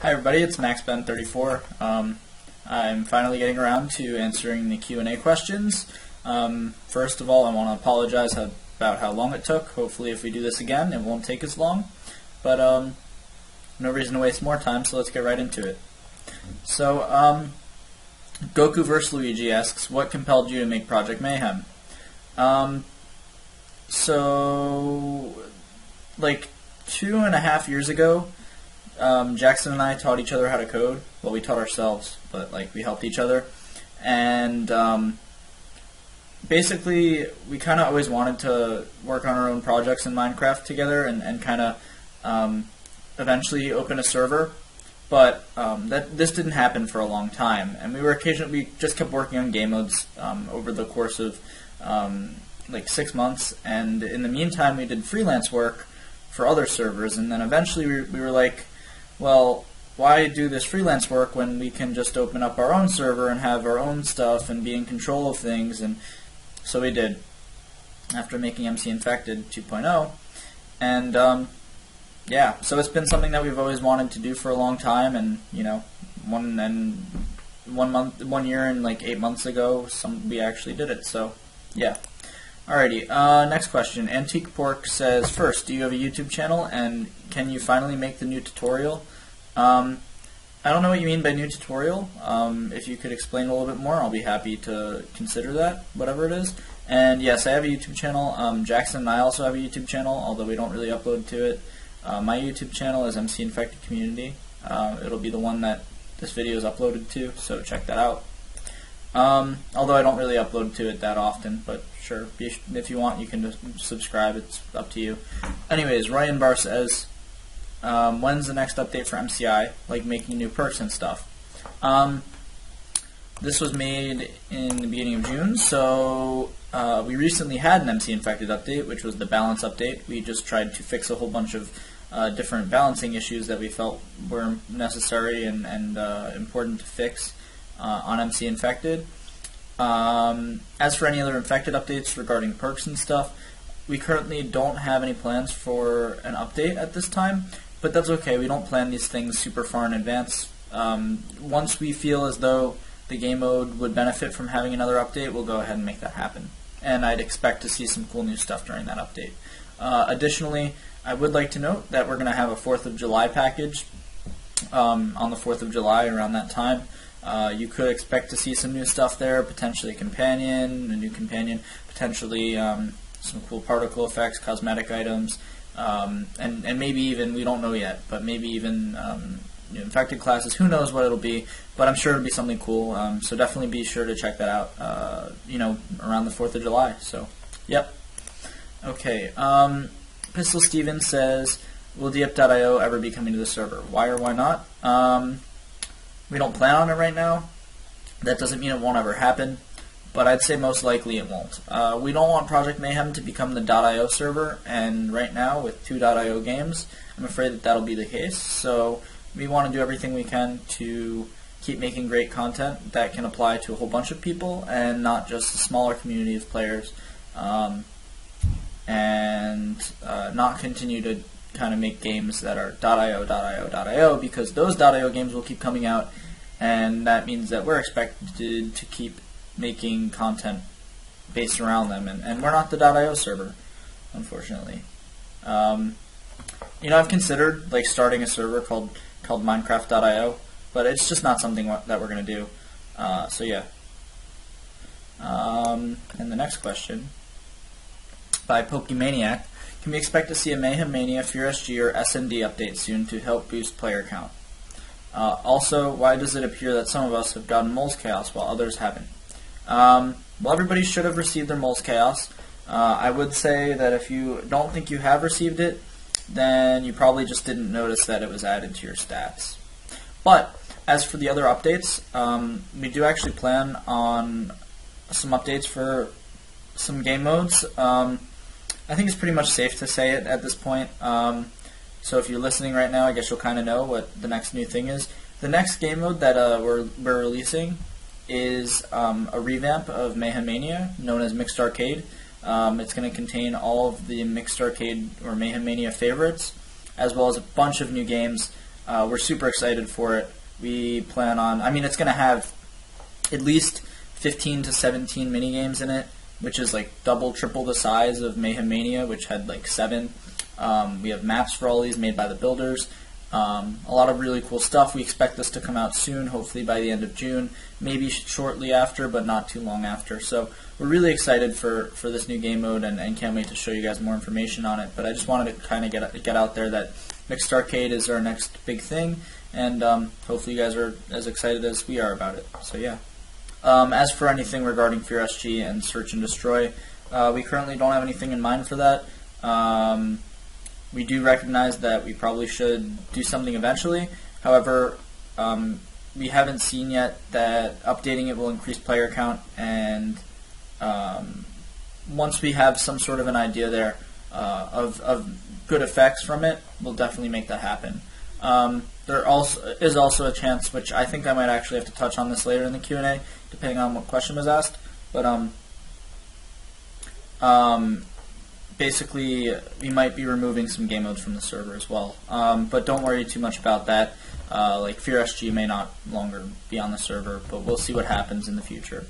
Hi everybody, it's MaxBen34. I'm finally getting around to answering the Q&A questions. First of all, I want to apologize about how long it took. Hopefully if we do this again, it won't take as long. But no reason to waste more time, so let's get right into it. So, Goku vs. Luigi asks, what compelled you to make Project Mayhem? So, like 2.5 years ago, Jackson and I taught each other how to code. Well, we taught ourselves, but like we helped each other. And basically, we kind of always wanted to work on our own projects in Minecraft together and kind of eventually open a server. But this didn't happen for a long time, and we just kept working on game modes over the course of like 6 months. And in the meantime, we did freelance work for other servers, and then eventually we were like, well, why do this freelance work when we can just open up our own server and have our own stuff and be in control of things? And so we did, after making MC Infected 2.0. And yeah, so it's been something that we've always wanted to do for a long time, and you know, 1 year and like 8 months ago, we actually did it. So yeah. Alrighty, next question. Antique Pork says, first, do you have a YouTube channel, and can you finally make the new tutorial? I don't know what you mean by new tutorial. If you could explain a little bit more, I'll be happy to consider that, whatever it is. And yes, I have a YouTube channel. Jackson and I also have a YouTube channel, although we don't really upload to it. My YouTube channel is MC Infected Community. It'll be the one that this video is uploaded to, so check that out. Although I don't really upload to it that often, but sure, if you want, you can just subscribe. It's up to you. Anyways, Ryan Barr says, when's the next update for MCI, like making new perks and stuff? This was made in the beginning of June, so we recently had an MC Infected update, which was the balance update. We just tried to fix a whole bunch of different balancing issues that we felt were necessary and important to fix on MC Infected. As for any other Infected updates regarding perks and stuff, we currently don't have any plans for an update at this time, but that's okay. We don't plan these things super far in advance. Once we feel as though the game mode would benefit from having another update, we'll go ahead and make that happen. And I'd expect to see some cool new stuff during that update. Additionally, I would like to note that we're going to have a 4th of July package on the 4th of July around that time. You could expect to see some new stuff there, potentially a new companion, potentially some cool particle effects, cosmetic items, and maybe even, we don't know yet, but maybe even new infected classes. Who knows what it'll be, but I'm sure it'll be something cool, so definitely be sure to check that out, you know, around the 4th of July, so, yep. Okay, Pistol Steven says, will Diep.io ever be coming to the server? Why or why not? We don't plan on it right now. That doesn't mean it won't ever happen, but I'd say most likely it won't. We don't want Project Mayhem to become the .io server, and right now with 2.io games, I'm afraid that that'll be the case. So we want to do everything we can to keep making great content that can apply to a whole bunch of people and not just a smaller community of players, and not continue to kind of make games that are .io, because those .io games will keep coming out, and that means that we're expected to keep making content based around them, and we're not the .io server, unfortunately. You know, I've considered like starting a server called Minecraft.io, but it's just not something that we're going to do. So yeah. And the next question by Pokemaniac. Can we expect to see a Mayhem Mania, FearSG, or SMD update soon to help boost player count? Also, why does it appear that some of us have gotten Mole's Chaos while others haven't? Well, everybody should have received their Mole's Chaos. I would say that if you don't think you have received it, then you probably just didn't notice that it was added to your stats. But, as for the other updates, we do actually plan on some updates for some game modes. I think it's pretty much safe to say it at this point. So if you're listening right now, I guess you'll kind of know what the next new thing is. The next game mode that we're releasing is a revamp of Mayhem Mania, known as Mixed Arcade. It's going to contain all of the Mixed Arcade or Mayhem Mania favorites, as well as a bunch of new games We're super excited for it. We plan on, I mean, it's going to have at least 15 to 17 minigames in it, which is like double, triple the size of Mayhem Mania, which had like 7. We have maps for all these made by the builders. A lot of really cool stuff. We expect this to come out soon, hopefully by the end of June, maybe shortly after, but not too long after. So we're really excited for this new game mode, and can't wait to show you guys more information on it. But I just wanted to kind of get out there that Mixed Arcade is our next big thing, and hopefully you guys are as excited as we are about it. So yeah. As for anything regarding Fear SG and Search and Destroy, we currently don't have anything in mind for that. We do recognize that we probably should do something eventually. However, we haven't seen yet that updating it will increase player count, and once we have some sort of an idea there of good effects from it, we'll definitely make that happen. There is also a chance, which I think I might actually have to touch on this later in the Q&A, depending on what question was asked, but basically, we might be removing some game modes from the server as well. But don't worry too much about that. Like Fear SG may not longer be on the server, but we'll see what happens in the future.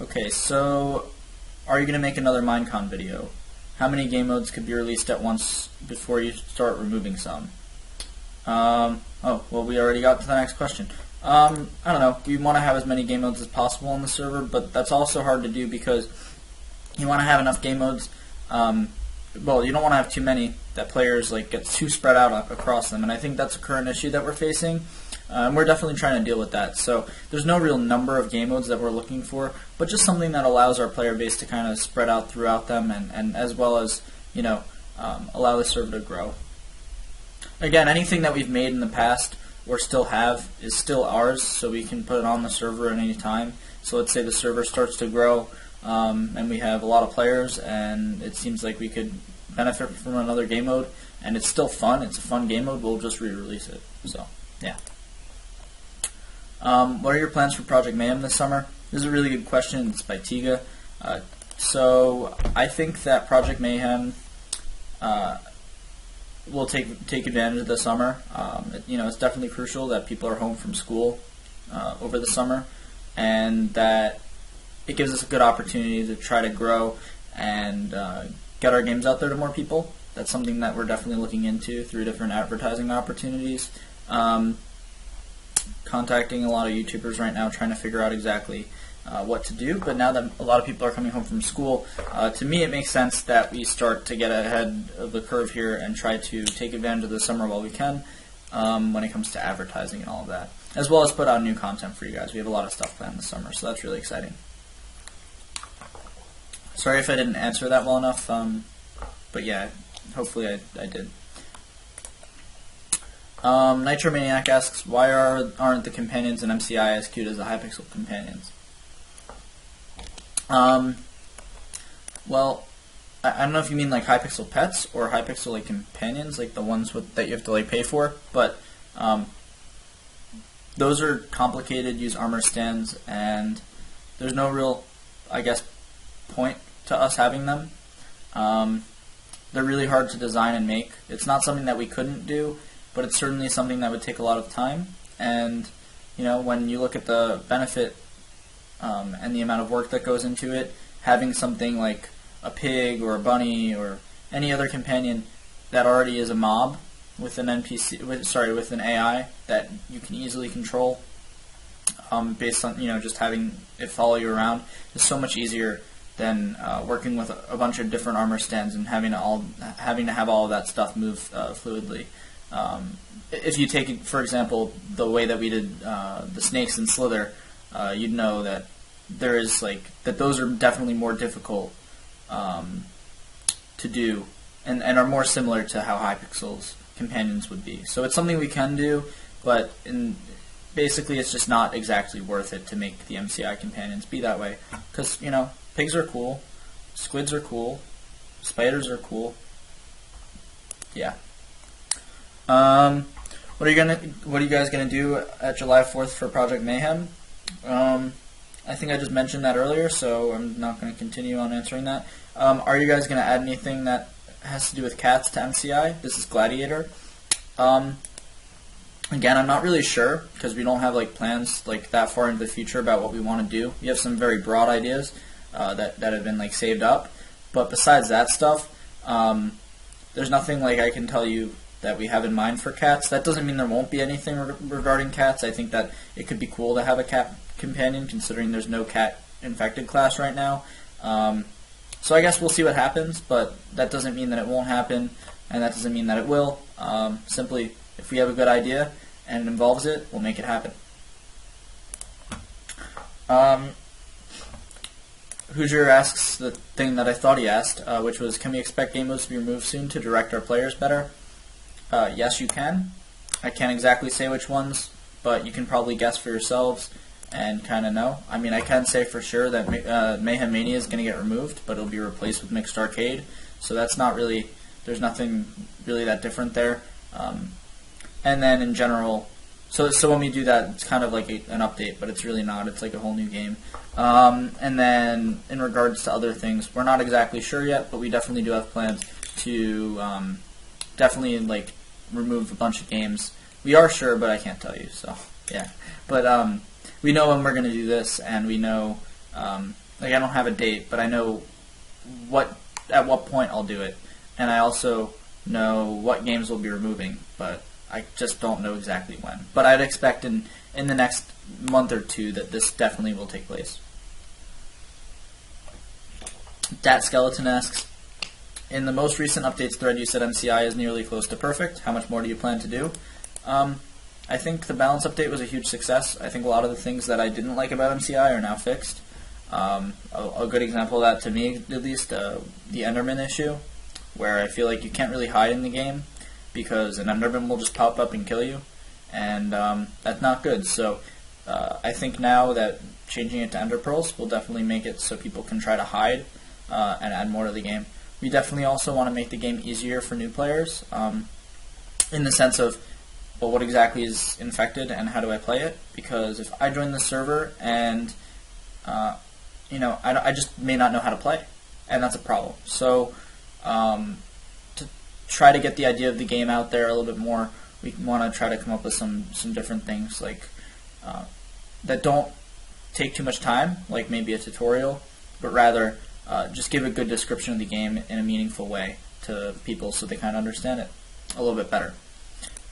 Okay, so are you going to make another Minecon video? How many game modes could be released at once before you start removing some? Oh, well, we already got to the next question. I don't know. We want to have as many game modes as possible on the server, but that's also hard to do because you want to have enough game modes. Well, you don't want to have too many that players like get too spread out across them, and I think that's a current issue that we're facing. And we're definitely trying to deal with that. So there's no real number of game modes that we're looking for, but just something that allows our player base to kind of spread out throughout them, and as well as, you know, allow the server to grow. Again, anything that we've made in the past or still have is still ours, so we can put it on the server at any time. So let's say the server starts to grow, and we have a lot of players, and it seems like we could benefit from another game mode, and it's still fun. It's a fun game mode. We'll just re-release it. So, yeah. What are your plans for Project Mayhem this summer? This is a really good question. It's by Tiga. So I think that Project Mayhem will take advantage of the summer. You know, it's definitely crucial that people are home from school over the summer, and that it gives us a good opportunity to try to grow and get our games out there to more people. That's something that we're definitely looking into through different advertising opportunities. Contacting a lot of YouTubers right now, trying to figure out exactly what to do. But now that a lot of people are coming home from school, to me it makes sense that we start to get ahead of the curve here and try to take advantage of the summer while we can when it comes to advertising and all of that. As well as put out new content for you guys. We have a lot of stuff planned this summer, so that's really exciting. Sorry if I didn't answer that well enough, but yeah, hopefully I did. Nitro Maniac asks, why aren't the companions in MCI as cute as the Hypixel companions? Well, I don't know if you mean like Hypixel pets or Hypixel like companions, like the ones that you have to like pay for, but those are complicated, use armor stands, and there's no real, I guess, point to us having them. They're really hard to design and make. It's not something that we couldn't do, but it's certainly something that would take a lot of time. And you know, when you look at the benefit and the amount of work that goes into it, having something like a pig or a bunny or any other companion that already is a mob with an NPC, with an AI that you can easily control, based on, you know, just having it follow you around, is so much easier than working with a bunch of different armor stands and having to have all of that stuff move fluidly. If you take it, for example, the way that we did the snakes in Slither, you'd know that those are definitely more difficult to do, and are more similar to how Hypixel's companions would be. So it's something we can do, but basically it's just not exactly worth it to make the MCI companions be that way, because, you know, pigs are cool, squids are cool, spiders are cool. Yeah. What are you guys gonna do at July 4th for Project Mayhem? I think I just mentioned that earlier, so I'm not going to continue on answering that. Are you guys going to add anything that has to do with cats to MCI? This is Gladiator. Again, I'm not really sure because we don't have like plans like that far into the future about what we want to do. We have some very broad ideas that have been like saved up, but besides that stuff, there's nothing like I can tell you that we have in mind for cats. That doesn't mean there won't be anything regarding cats. I think that it could be cool to have a cat companion, considering there's no cat infected class right now. So I guess we'll see what happens, but that doesn't mean that it won't happen, and that doesn't mean that it will. Simply, if we have a good idea and it involves it, we'll make it happen. Hoosier asks the thing that I thought he asked, which was, can we expect game modes to be removed soon to direct our players better? Yes, you can. I can't exactly say which ones, but you can probably guess for yourselves and kind of know. I mean, I can say for sure that Mayhem Mania is going to get removed, but it'll be replaced with Mixed Arcade, so that's not really, there's nothing really that different there. And then in general, so when we do that, it's kind of like an update, but it's really not. It's like a whole new game. And then in regards to other things, we're not exactly sure yet, but we definitely do have plans to definitely like remove a bunch of games. We are sure, but I can't tell you. So yeah, but we know when we're going to do this, and we know like I don't have a date, but I know at what point I'll do it, and I also know what games we'll be removing, but I just don't know exactly when. But I'd expect in the next month or two that this definitely will take place. Dat Skeleton asks, in the most recent updates thread you said MCI is nearly close to perfect. How much more do you plan to do? I think the balance update was a huge success. I think a lot of the things that I didn't like about MCI are now fixed. A good example of that, to me at least, the Enderman issue, where I feel like you can't really hide in the game because an Enderman will just pop up and kill you, and that's not good. So I think now that changing it to Ender Pearls will definitely make it so people can try to hide and add more to the game. We definitely also want to make the game easier for new players, in the sense of, well, what exactly is infected and how do I play it? Because if I join the server and I just may not know how to play, and that's a problem. So to try to get the idea of the game out there a little bit more, we want to try to come up with some different things like that don't take too much time, like maybe a tutorial, but rather just give a good description of the game in a meaningful way to people so they kind of understand it a little bit better.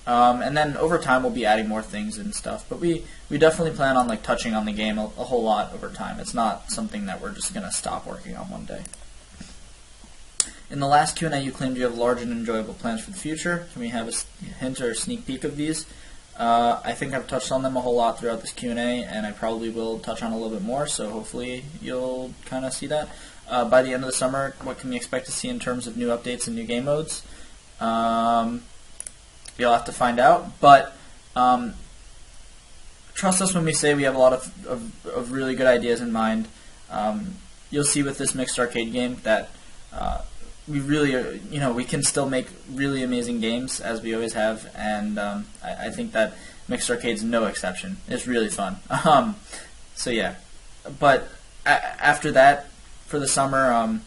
And then over time we'll be adding more things and stuff, but we definitely plan on like touching on the game a whole lot over time. It's not something that we're just going to stop working on one day. In the last Q&A you claimed you have large and enjoyable plans for the future. Can we have a hint or a sneak peek of these? I think I've touched on them a whole lot throughout this Q&A, and I probably will touch on a little bit more, so hopefully you'll kind of see that. By the end of the summer, what can we expect to see in terms of new updates and new game modes? You'll have to find out, but trust us when we say we have a lot of really good ideas in mind. You'll see with this Mixed Arcade game that we really, we can still make really amazing games, as we always have, and I think that Mixed Arcade's no exception. It's really fun. So yeah, but after that, for the summer,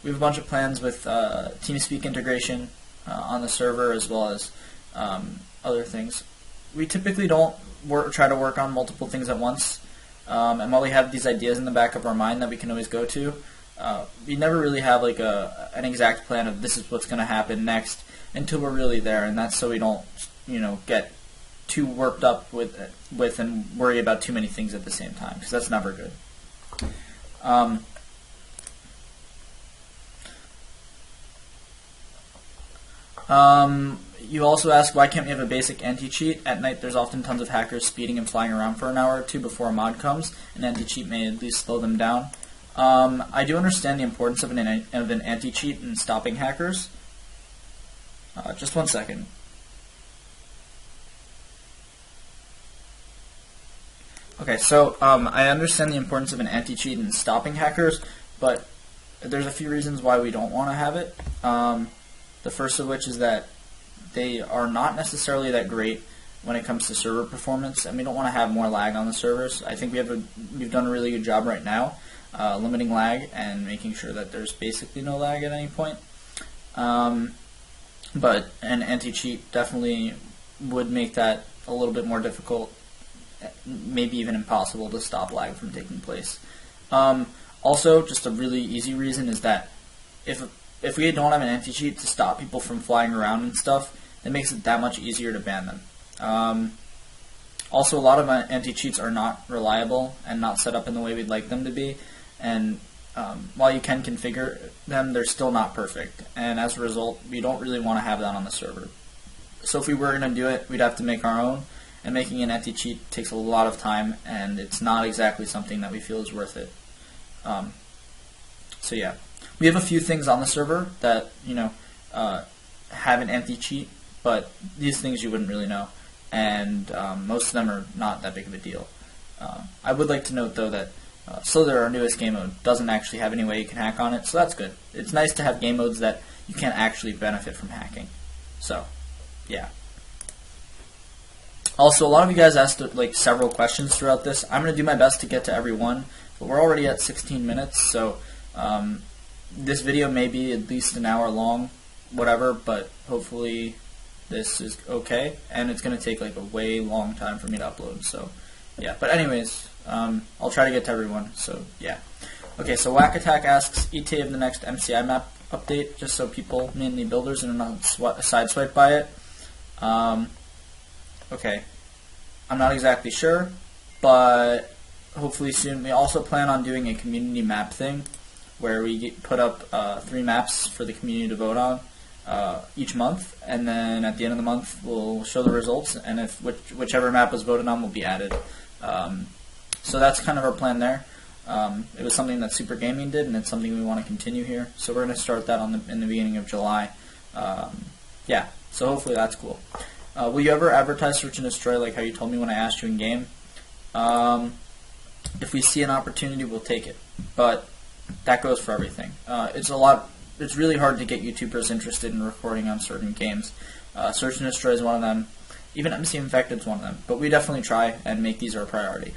we have a bunch of plans with TeamSpeak integration on the server, as well as other things. We typically don't try to work on multiple things at once, and while we have these ideas in the back of our mind that we can always go to, we never really have like an exact plan of this is what's going to happen next until we're really there, and that's so we don't get too worked up with and worry about too many things at the same time, because that's never good. You also ask, why can't we have a basic anti-cheat? At night there's often tons of hackers speeding and flying around for an hour or two before a mod comes. An anti-cheat may at least slow them down. I do understand the importance of an anti-cheat in stopping hackers. Just one second. Okay, so I understand the importance of an anti-cheat in stopping hackers, but there's a few reasons why we don't want to have it. The first of which is that they are not necessarily that great when it comes to server performance, and we don't want to have more lag on the servers. I think we've done a really good job right now limiting lag and making sure that there's basically no lag at any point. But an anti-cheat definitely would make that a little bit more difficult, maybe even impossible to stop lag from taking place. Also, just a really easy reason is that if we don't have an anti-cheat to stop people from flying around and stuff, it makes it that much easier to ban them. Also, a lot of anti-cheats are not reliable and not set up in the way we'd like them to be, and while you can configure them, they're still not perfect, and as a result, we don't really want to have that on the server. So if we were going to do it, we'd have to make our own, and making an anti-cheat takes a lot of time, and it's not exactly something that we feel is worth it. So yeah, we have a few things on the server that have an anti-cheat, but these things you wouldn't really know, and most of them are not that big of a deal. I would like to note though that Slither, our newest game mode, doesn't actually have any way you can hack on it, so that's good. It's nice to have game modes that you can actually benefit from hacking. So, yeah. Also, a lot of you guys asked several questions throughout this. I'm going to do my best to get to every one, but we're already at 16 minutes, so this video may be at least an hour long, whatever, but hopefully this is okay, and it's going to take a way long time for me to upload, so yeah. But anyways, I'll try to get to everyone, so yeah. Okay, so Whack Attack asks ETA of the next MCI map update, just so people, mainly builders, are not sideswiped by it. Okay, I'm not exactly sure, but hopefully soon. We also plan on doing a community map thing, where we put up 3 maps for the community to vote on each month, and then at the end of the month we'll show the results, and if whichever map was voted on will be added. So that's kind of our plan there. It was something that Super Gaming did, and it's something we want to continue here. So we're going to start that in the beginning of July. Yeah, so hopefully that's cool. Will you ever advertise Search and Destroy like how you told me when I asked you in game? If we see an opportunity, we'll take it. But that goes for everything. It's really hard to get YouTubers interested in recording on certain games. Search and Destroy is one of them. Even MC Infected is one of them. But we definitely try and make these our priority.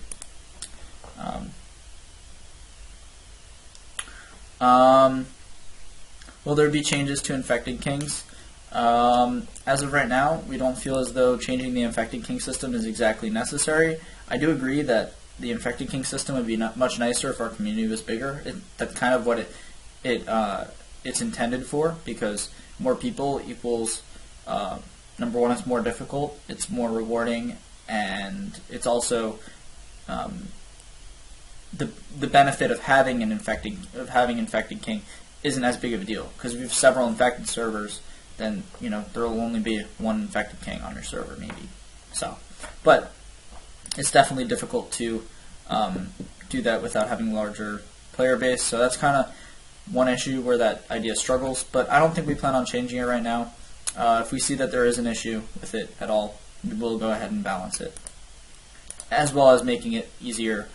Will there be changes to Infected Kings? As of right now, we don't feel as though changing the Infected King system is exactly necessary. I do agree that the Infected King system would be much nicer if our community was bigger. That's kind of what it's intended for, because more people equals, number one, it's more difficult, it's more rewarding, and it's also the benefit of having Infected King isn't as big of a deal, because if you have several infected servers, then there will only be one Infected King on your server, maybe. So, but it's definitely difficult to do that without having a larger player base. So that's kind of one issue where that idea struggles. But I don't think we plan on changing it right now. If we see that there is an issue with it at all, we'll go ahead and balance it, as well as making it easier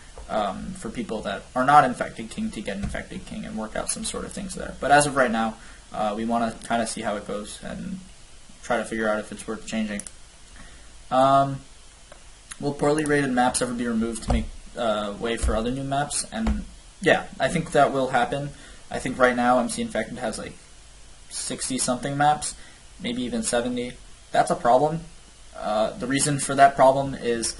for people that are not Infected King to get Infected King and work out some sort of things there. But as of right now, we want to kind of see how it goes and try to figure out if it's worth changing. Will poorly rated maps ever be removed to make way for other new maps? And yeah, I think that will happen. I think right now MC Infected has 60-something maps, maybe even 70. That's a problem. The reason for that problem is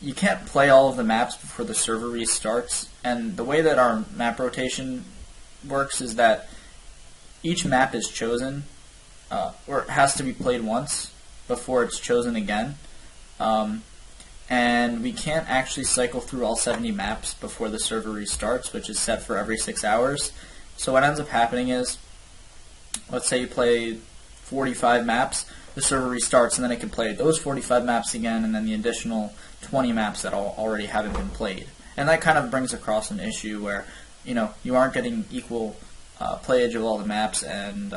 you can't play all of the maps before the server restarts, and the way that our map rotation works is that each map is chosen, or it has to be played once before it's chosen again, and we can't actually cycle through all 70 maps before the server restarts, which is set for every 6 hours. So what ends up happening is, let's say you play 45 maps, the server restarts, and then it can play those 45 maps again, and then the additional 20 maps that already haven't been played. And that kind of brings across an issue where you aren't getting equal playage of all the maps, and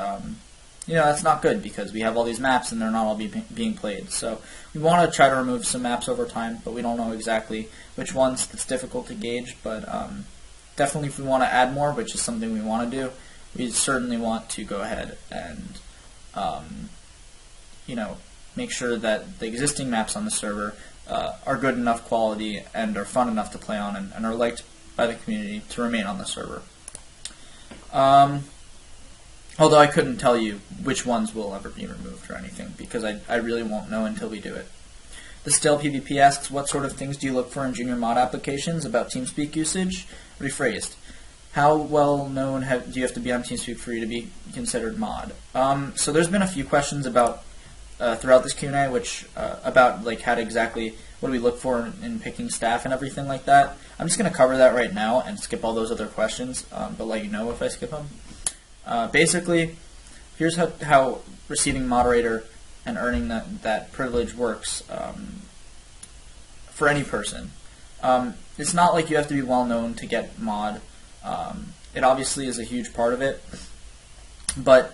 that's not good, because we have all these maps and they're not all being played. So we want to try to remove some maps over time, but we don't know exactly which ones. It's difficult to gauge, but definitely if we want to add more, which is something we want to do, we certainly want to go ahead and make sure that the existing maps on the server are good enough quality and are fun enough to play on, and are liked by the community to remain on the server. Although I couldn't tell you which ones will ever be removed or anything, because I really won't know until we do it. The Stale PvP asks, what sort of things do you look for in junior mod applications about TeamSpeak usage? Rephrased. How well known do you have to be on TeamSpeak for you to be considered mod? So there's been a few questions about throughout this Q&A, which about like how to exactly what do we look for in picking staff and everything like that. I'm just going to cover that right now and skip all those other questions, but let you know if I skip them. Basically, here's how receiving moderator and earning that privilege works for any person. It's not like you have to be well known to get mod. It obviously is a huge part of it, but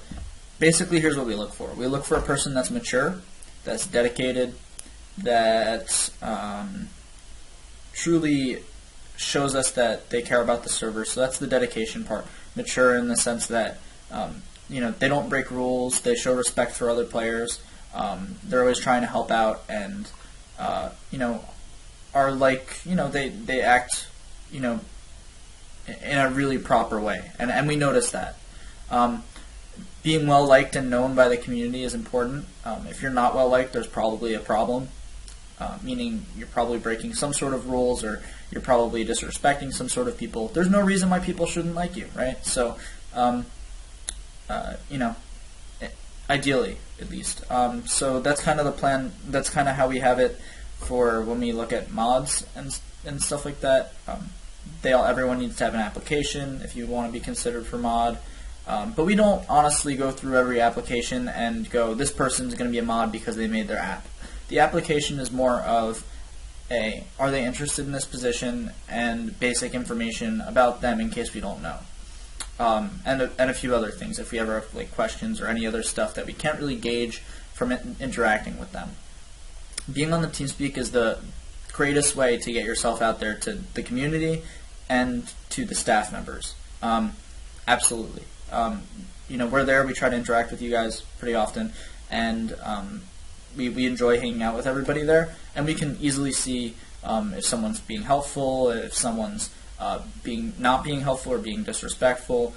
basically here's what we look for. We look for a person that's mature, that's dedicated, that truly shows us that they care about the server. So that's the dedication part. Mature in the sense that they don't break rules, they show respect for other players, they're always trying to help out, and are like they act in a really proper way, and we notice that. Being well liked and known by the community is important. If you're not well liked, there's probably a problem, meaning you're probably breaking some sort of rules, or you're probably disrespecting some sort of people. There's no reason why people shouldn't like you, right? So, ideally, at least. So that's kind of the plan. That's kind of how we have it for when we look at mods and stuff like that. Everyone needs to have an application if you want to be considered for mod. But we don't honestly go through every application and go, this person's going to be a mod because they made their app. The application is more of are they interested in this position, and basic information about them in case we don't know. And a few other things if we ever have like questions or any other stuff that we can't really gauge from interacting with them. Being on the TeamSpeak is the greatest way to get yourself out there to the community and to the staff members. Absolutely. We're there. We try to interact with you guys pretty often, and we enjoy hanging out with everybody there. And we can easily see if someone's being helpful, if someone's not being helpful or being disrespectful.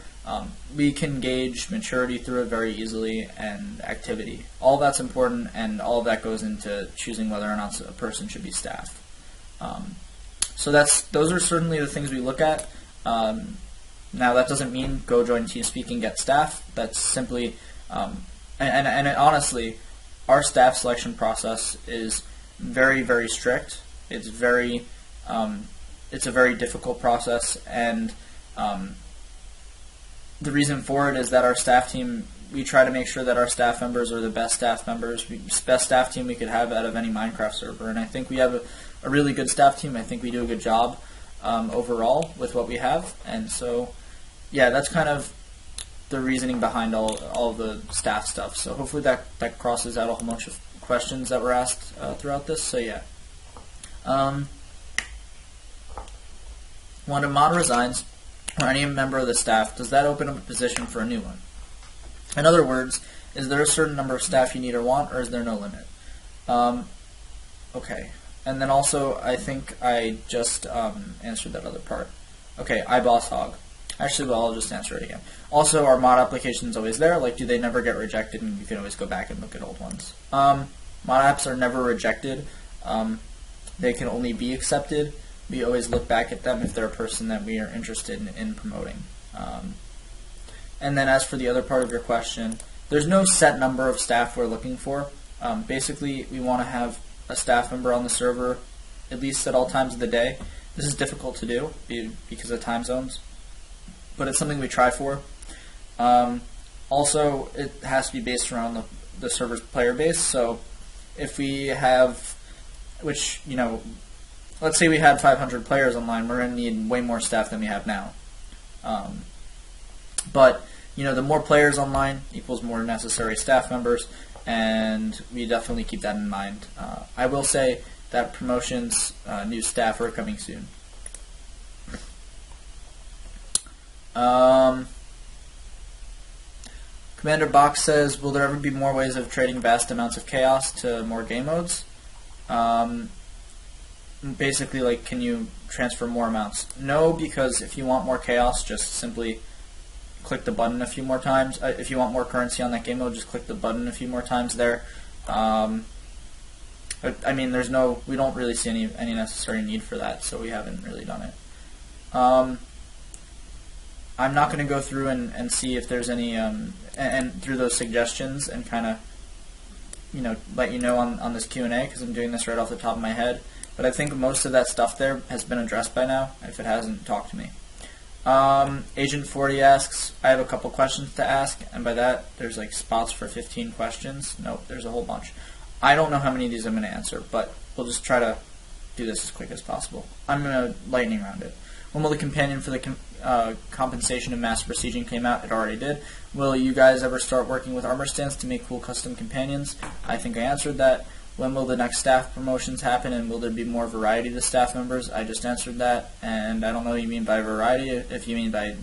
We can gauge maturity through it very easily, and activity. All that's important, and all of that goes into choosing whether or not a person should be staffed. So those are certainly the things we look at. Now that doesn't mean go join TeamSpeak and get staff. That's simply, and honestly, our staff selection process is very, very strict. It's a very difficult process, and the reason for it is that our staff team, we try to make sure that our staff members are the best staff members, best staff team we could have out of any Minecraft server, and I think we have a really good staff team. I think we do a good job overall with what we have, and so yeah, that's kind of the reasoning behind all the staff stuff. So hopefully that crosses out a whole bunch of questions that were asked throughout this. So yeah. When a mod resigns, or any member of the staff, does that open up a position for a new one? In other words, is there a certain number of staff you need or want, or is there no limit? Okay. And then also, I think I just answered that other part. Okay, iBossHog. Actually, well, I'll just answer it again. Also, our mod application is always there. Like, do they never get rejected? And you can always go back and look at old ones. Mod apps are never rejected. They can only be accepted. We always look back at them if they're a person that we are interested in promoting. And then as for the other part of your question, there's no set number of staff we're looking for. Basically, we want to have a staff member on the server at least at all times of the day. This is difficult to do because of time zones, but it's something we try for. Also, it has to be based around the server's player base. So if we have, let's say we had 500 players online, we're going to need way more staff than we have now. But the more players online equals more necessary staff members, and we definitely keep that in mind. I will say that promotions, new staff are coming soon. Commander Box says, will there ever be more ways of trading vast amounts of chaos to more game modes? Basically, like, can you transfer more amounts? No, because if you want more chaos, just simply click the button a few more times. If you want more currency on that game mode, just click the button a few more times there. I mean, we don't really see any necessary need for that, so we haven't really done it. I'm not going to go through and see if there's any, and through those suggestions and kind of, let you know on this Q&A, because I'm doing this right off the top of my head. But I think most of that stuff there has been addressed by now. If it hasn't, talk to me. Agent 40 asks, I have a couple questions to ask, and by that, there's like spots for 15 questions. Nope, there's a whole bunch. I don't know how many of these I'm going to answer, but we'll just try to do this as quick as possible. I'm going to lightning round it. When will the companion for the compensation of master besieging came out? It already did. Will you guys ever start working with armor stands to make cool custom companions? I think I answered that. When will the next staff promotions happen, and will there be more variety to staff members? I just answered that, and I don't know what you mean by variety. If you mean by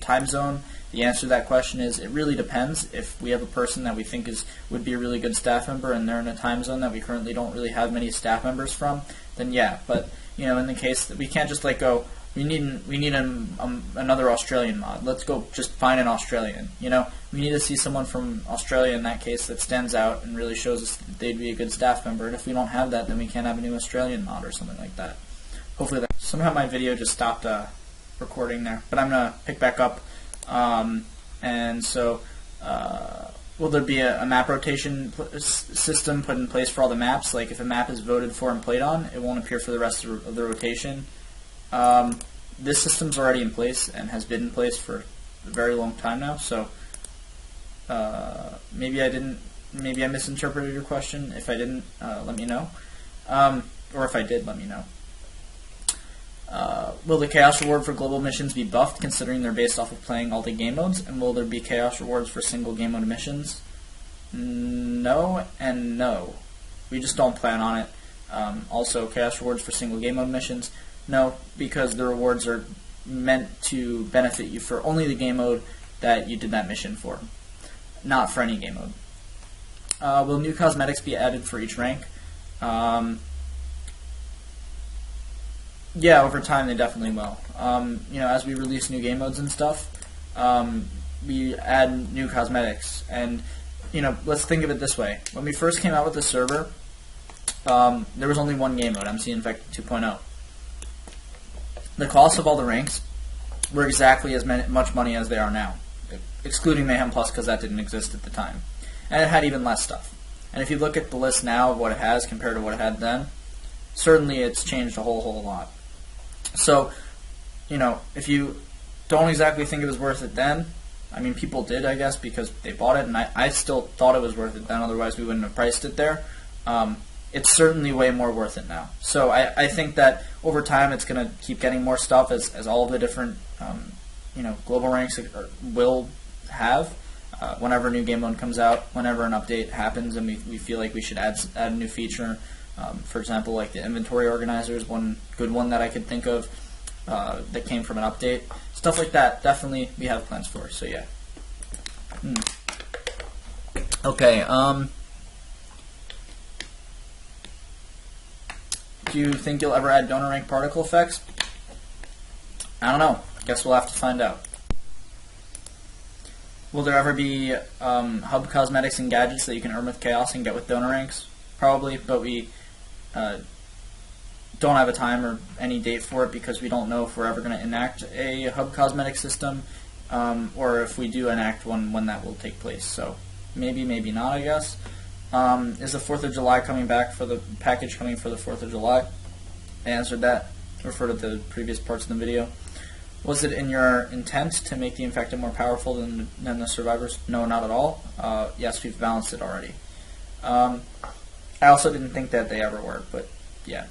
time zone, the answer to that question is it really depends. If we have a person that we think would be a really good staff member, and they're in a time zone that we currently don't really have many staff members from, then yeah. But in the case that we can't just like go, we need another Australian mod. Let's go just find an Australian. We need to see someone from Australia in that case that stands out and really shows us that they'd be a good staff member. And if we don't have that, then we can't have a new Australian mod or something like that. Hopefully that. Somehow my video just stopped recording there, but I'm gonna pick back up. And so, will there be a map rotation system put in place for all the maps? Like if a map is voted for and played on, it won't appear for the rest of the rotation. This system's already in place and has been in place for a very long time now, so maybe I misinterpreted your question. If I didn't, let me know. Or if I did, let me know. Will the Chaos Reward for global missions be buffed, considering they're based off of playing all the game modes? And will there be Chaos Rewards for single game mode missions? No and no. We just don't plan on it. Also, Chaos Rewards for single game mode missions? No, because the rewards are meant to benefit you for only the game mode that you did that mission for, not for any game mode. Will new cosmetics be added for each rank? Yeah, over time they definitely will. As we release new game modes and stuff, we add new cosmetics. And let's think of it this way: when we first came out with the server, there was only one game mode, MC Infected 2.0. The cost of all the ranks were exactly as much money as they are now, excluding Mayhem Plus because that didn't exist at the time. And it had even less stuff. And if you look at the list now of what it has compared to what it had then, certainly it's changed a whole lot. So, if you don't exactly think it was worth it then, I mean, people did, I guess, because they bought it, and I still thought it was worth it then, otherwise we wouldn't have priced it there. It's certainly way more worth it now. So I think that over time it's going to keep getting more stuff as all of the different global ranks will have. Whenever a new game mode comes out, whenever an update happens and we feel like we should add a new feature, for example, like the inventory organizer is one good one that I could think of that came from an update. Stuff like that, definitely we have plans for, so yeah. Okay, do you think you'll ever add donor rank particle effects? I don't know. Guess we'll have to find out. Will there ever be hub cosmetics and gadgets that you can earn with Chaos and get with donor ranks? Probably, but we don't have a time or any date for it because we don't know if we're ever going to enact a hub cosmetic system or if we do enact one, when that will take place. So maybe, maybe not, I guess. Is the 4th of July coming back for the package coming for the 4th of July? I answered that. Refer to the previous parts of the video. Was it in your intent to make the infected more powerful than the survivors? No, not at all. Yes, we've balanced it already. I also didn't think that they ever were, but yeah.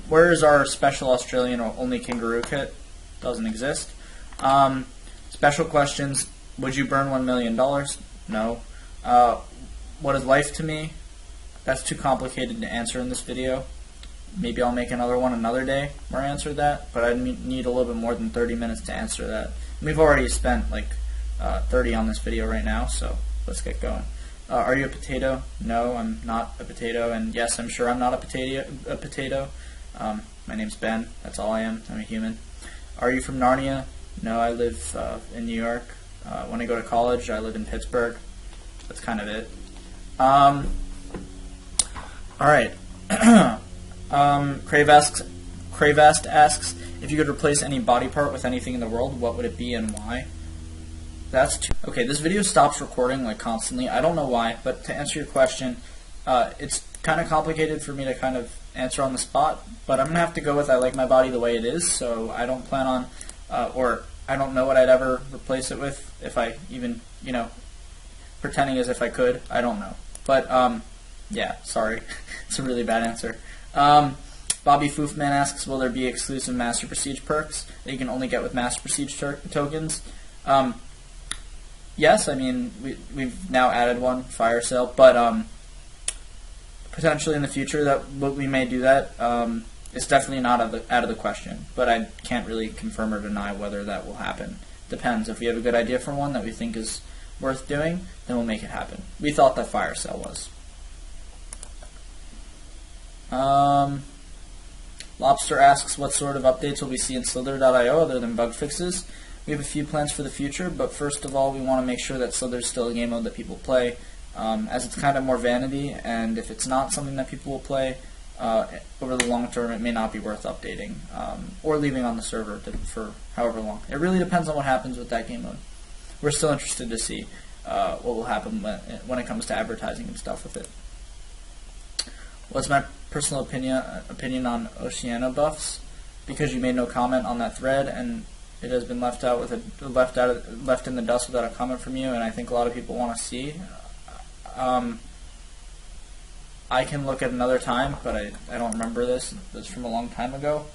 Where is our special Australian or only kangaroo kit? Doesn't exist. Special questions. Would you burn $1 million? No. What is life to me? That's too complicated to answer in this video. Maybe I'll make another one another day where I answer that, but I need a little bit more than 30 minutes to answer that. We've already spent like 30 on this video right now, so let's get going. Are you a potato? No, I'm not a potato, and yes, I'm sure I'm not a potato. My name's Ben. That's all I am. I'm a human. Are you from Narnia? No, I live in New York. When I go to college, I live in Pittsburgh. That's kind of it. All right. Cravast asks, if you could replace any body part with anything in the world, what would it be and why? Okay, this video stops recording like constantly. I don't know why, but to answer your question, it's kind of complicated for me to kind of answer on the spot, but I'm going to have to go with I like my body the way it is, so I don't plan on, or I don't know what I'd ever replace it with, if I even, pretending as if I could. I don't know. But, yeah, sorry. It's a really bad answer. Bobby Foofman asks, will there be exclusive Master Prestige perks that you can only get with Master Prestige tokens? Yes, I mean, we've now added one, Fire Sale, but potentially in the future that we may do that. It's definitely not out of the question, but I can't really confirm or deny whether that will happen. Depends. If we have a good idea for one that we think is worth doing, then we'll make it happen. We thought that Fire Sale was. Lobster asks, what sort of updates will we see in Slither.io other than bug fixes? We have a few plans for the future, but first of all, we want to make sure that Slither is still a game mode that people play, as it's kind of more vanity, and if it's not something that people will play over the long term, it may not be worth updating or leaving on the server for however long. It really depends on what happens with that game mode. We're still interested to see what will happen when it comes to advertising and stuff with it. What's my personal opinion on Oceania buffs? Because you made no comment on that thread, and it has been left in the dust without a comment from you, and I think a lot of people want to see. I can look at another time, but I don't remember this. It's from a long time ago.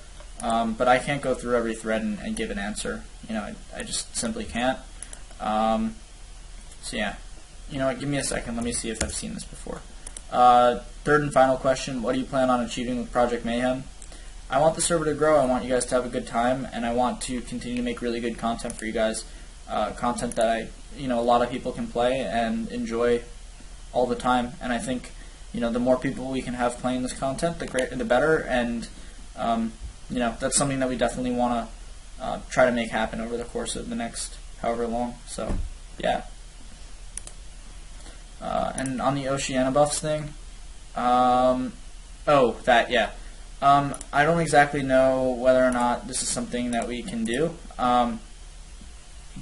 But I can't go through every thread and give an answer. I just simply can't. So yeah, you know what? Give me a second. Let me see if I've seen this before. Third and final question: what do you plan on achieving with Project Mayhem? I want the server to grow. I want you guys to have a good time, and I want to continue to make really good content for you guys. Content that a lot of people can play and enjoy all the time. And I think, the more people we can have playing this content, the better. And that's something that we definitely want to try to make happen over the course of the next however long. So, yeah. And on the Oceania buffs thing, I don't exactly know whether or not this is something that we can do,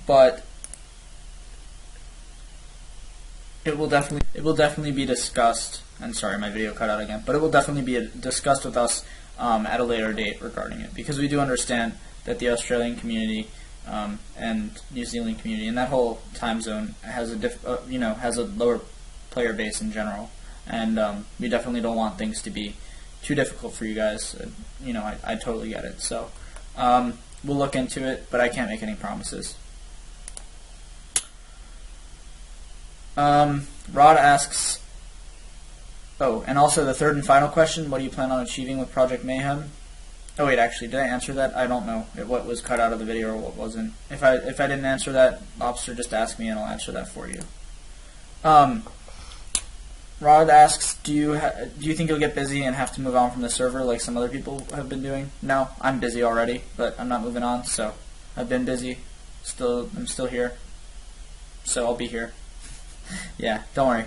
but it will definitely be discussed. And sorry, my video cut out again. But it will definitely be discussed with us at a later date regarding it, because we do understand that the Australian community and New Zealand community and that whole time zone has a lower player base in general, and we definitely don't want things to be too difficult for you guys. I totally get it. So we'll look into it, but I can't make any promises. Rod asks, and also the third and final question: what do you plan on achieving with Project Mayhem? Oh wait, actually, did I answer that? I don't know what was cut out of the video or what wasn't. If I didn't answer that, Lobster, just ask me and I'll answer that for you. Rod asks, do you think you'll get busy and have to move on from the server like some other people have been doing? No, I'm busy already, but I'm not moving on. So I've been busy. I'm still here. So I'll be here. Yeah, don't worry.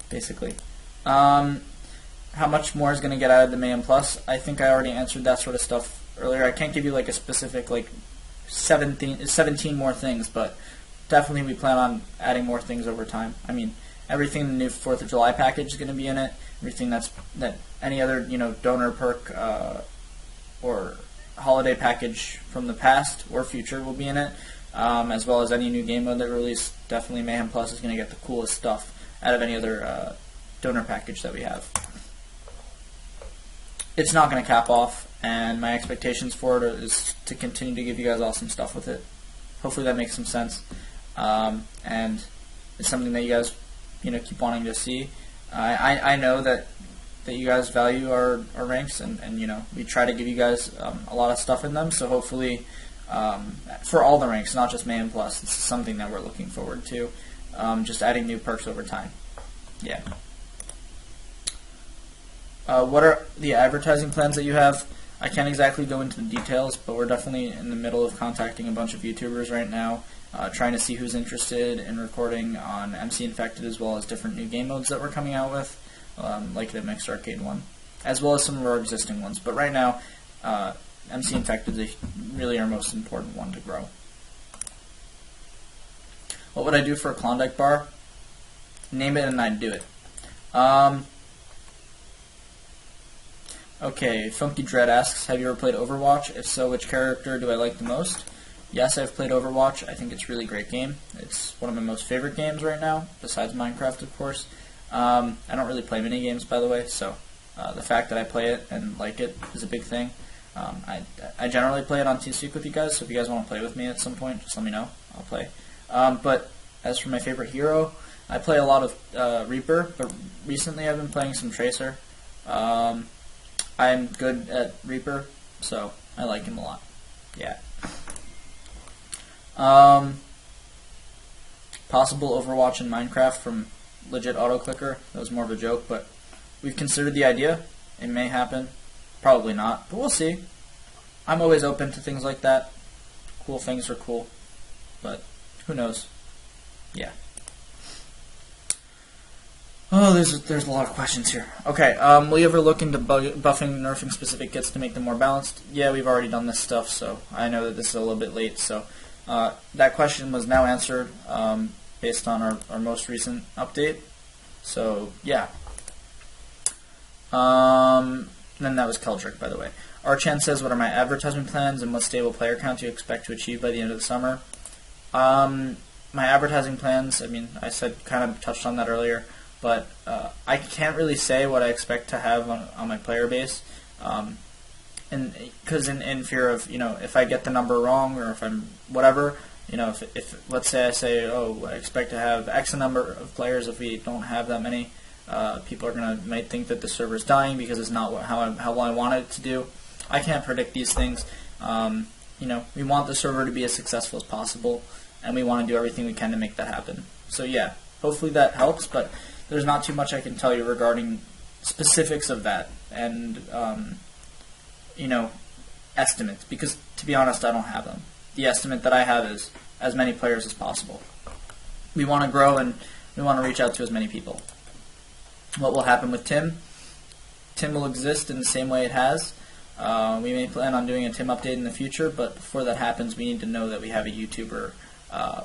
Basically. How much more is going to get added to Mayhem Plus? I think I already answered that sort of stuff earlier. I can't give you like a specific 17 more things, but definitely we plan on adding more things over time. I mean, everything in the new 4th of July package is going to be in it. Everything that any other donor perk or holiday package from the past or future will be in it, as well as any new game mode that we release. Definitely Mayhem Plus is going to get the coolest stuff out of any other donor package that we have. It's not going to cap off, and my expectations for it is to continue to give you guys awesome stuff with it. Hopefully that makes some sense, and it's something that you guys keep wanting to see. I know that you guys value our ranks, and we try to give you guys a lot of stuff in them. So hopefully, for all the ranks, not just Mayhem Plus, this is something that we're looking forward to. Just adding new perks over time. Yeah. What are the advertising plans that you have? I can't exactly go into the details, but we're definitely in the middle of contacting a bunch of YouTubers right now, trying to see who's interested in recording on MC Infected, as well as different new game modes that we're coming out with, like the Mixed Arcade one, as well as some of our existing ones. But right now, MC Infected is really our most important one to grow. What would I do for a Klondike bar? Name it and I'd do it. Okay, Funky Dread asks, have you ever played Overwatch? If so, which character do I like the most? Yes, I've played Overwatch. I think it's a really great game. It's one of my most favorite games right now, besides Minecraft, of course. I don't really play mini games, by the way, so the fact that I play it and like it is a big thing. I generally play it on TeamSpeak with you guys, so if you guys want to play with me at some point, just let me know. I'll play. But as for my favorite hero, I play a lot of Reaper, but recently I've been playing some Tracer. I'm good at Reaper, so I like him a lot. Yeah. Possible Overwatch in Minecraft from Legit Autoclicker. That was more of a joke, but we've considered the idea. It may happen. Probably not, but we'll see. I'm always open to things like that. Cool things are cool, but who knows? Yeah. Oh, there's a lot of questions here. Okay, will you ever look into buffing and nerfing specific kits to make them more balanced? Yeah, we've already done this stuff, so I know that this is a little bit late. So that question was now answered based on our most recent update. So yeah. Then that was Keldrick, by the way. Archan says, what are my advertisement plans and what stable player count do you expect to achieve by the end of the summer? My advertising plans, I mean, I said, kind of touched on that earlier. But I can't really say what I expect to have on my player base, and because in fear of, you know, if I get the number wrong or if I'm whatever, you know, if let's say I say, oh, I expect to have X number of players, if we don't have that many, people are might think that the server's dying because it's not how well I want it to do. I can't predict these things. You know, we want the server to be as successful as possible, and we want to do everything we can to make that happen. So yeah, hopefully that helps, but there's not too much I can tell you regarding specifics of that and, you know, estimates, because to be honest, I don't have them. The estimate that I have is as many players as possible. We want to grow and we want to reach out to as many people. What will happen with Tim? Tim will exist in the same way it has. We may plan on doing a Tim update in the future, but before that happens, we need to know that we have a YouTuber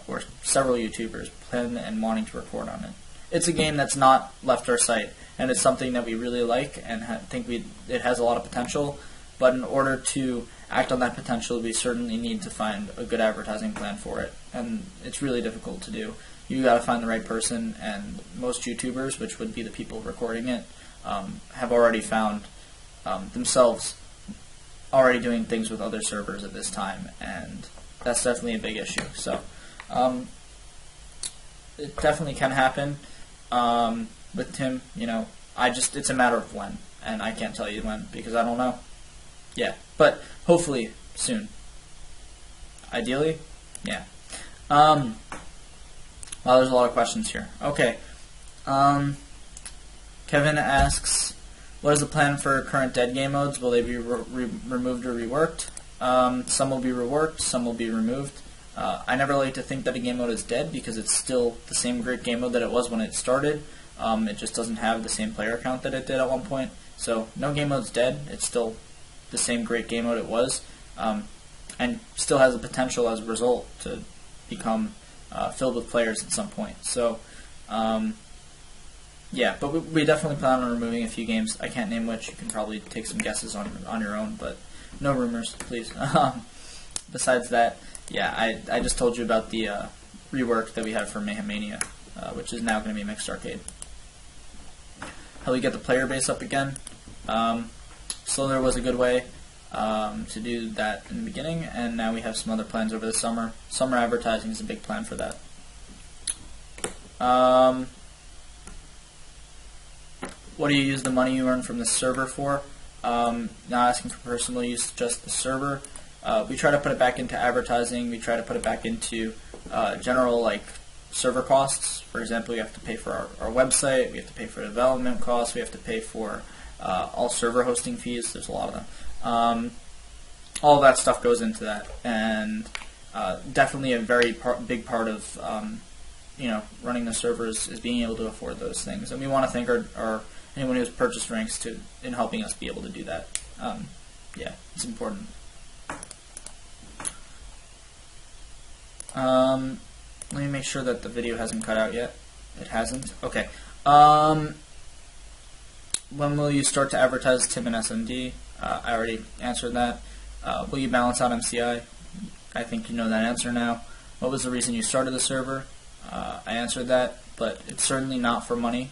or several YouTubers planning and wanting to record on it. It's a game that's not left our site, and it's something that we really like and think it has a lot of potential. But in order to act on that potential, we certainly need to find a good advertising plan for it, and it's really difficult to do. You got to find the right person, and most YouTubers, which would be the people recording it, have already found themselves already doing things with other servers at this time, and that's definitely a big issue. So it definitely can happen. With Tim, you know, it's a matter of when, and I can't tell you when because I don't know. Yeah, but hopefully soon. Ideally, yeah. Wow, there's a lot of questions here. Okay. Kevin asks, what is the plan for current dead game modes? Will they be removed or reworked? Some will be reworked, some will be removed. I never like to think that a game mode is dead because it's still the same great game mode that it was when it started. It just doesn't have the same player count that it did at one point. So no game mode's dead. It's still the same great game mode it was, and still has the potential as a result to become filled with players at some point. So yeah, but we definitely plan on removing a few games. I can't name which. You can probably take some guesses on your own, but no rumors, please. Besides that, yeah, I just told you about the rework that we have for Mayhem Mania, which is now going to be Mixed Arcade. How we get the player base up again? Slither was a good way to do that in the beginning, and now we have some other plans over the summer. Summer advertising is a big plan for that. What do you use the money you earn from the server for? Not asking for personal use, just the server. We try to put it back into advertising. We try to put it back into general like server costs. For example, we have to pay for our website. We have to pay for development costs. We have to pay for all server hosting fees. There's a lot of them. All that stuff goes into that, and definitely a very big part of running the servers is being able to afford those things. And we want to thank our anyone who's purchased ranks in helping us be able to do that. Yeah, it's important. Let me make sure that the video hasn't cut out yet. It hasn't? Okay. When will you start to advertise Tim and SMD? I already answered that. Will you balance out MCI? I think you know that answer now. What was the reason you started the server? I answered that, but it's certainly not for money,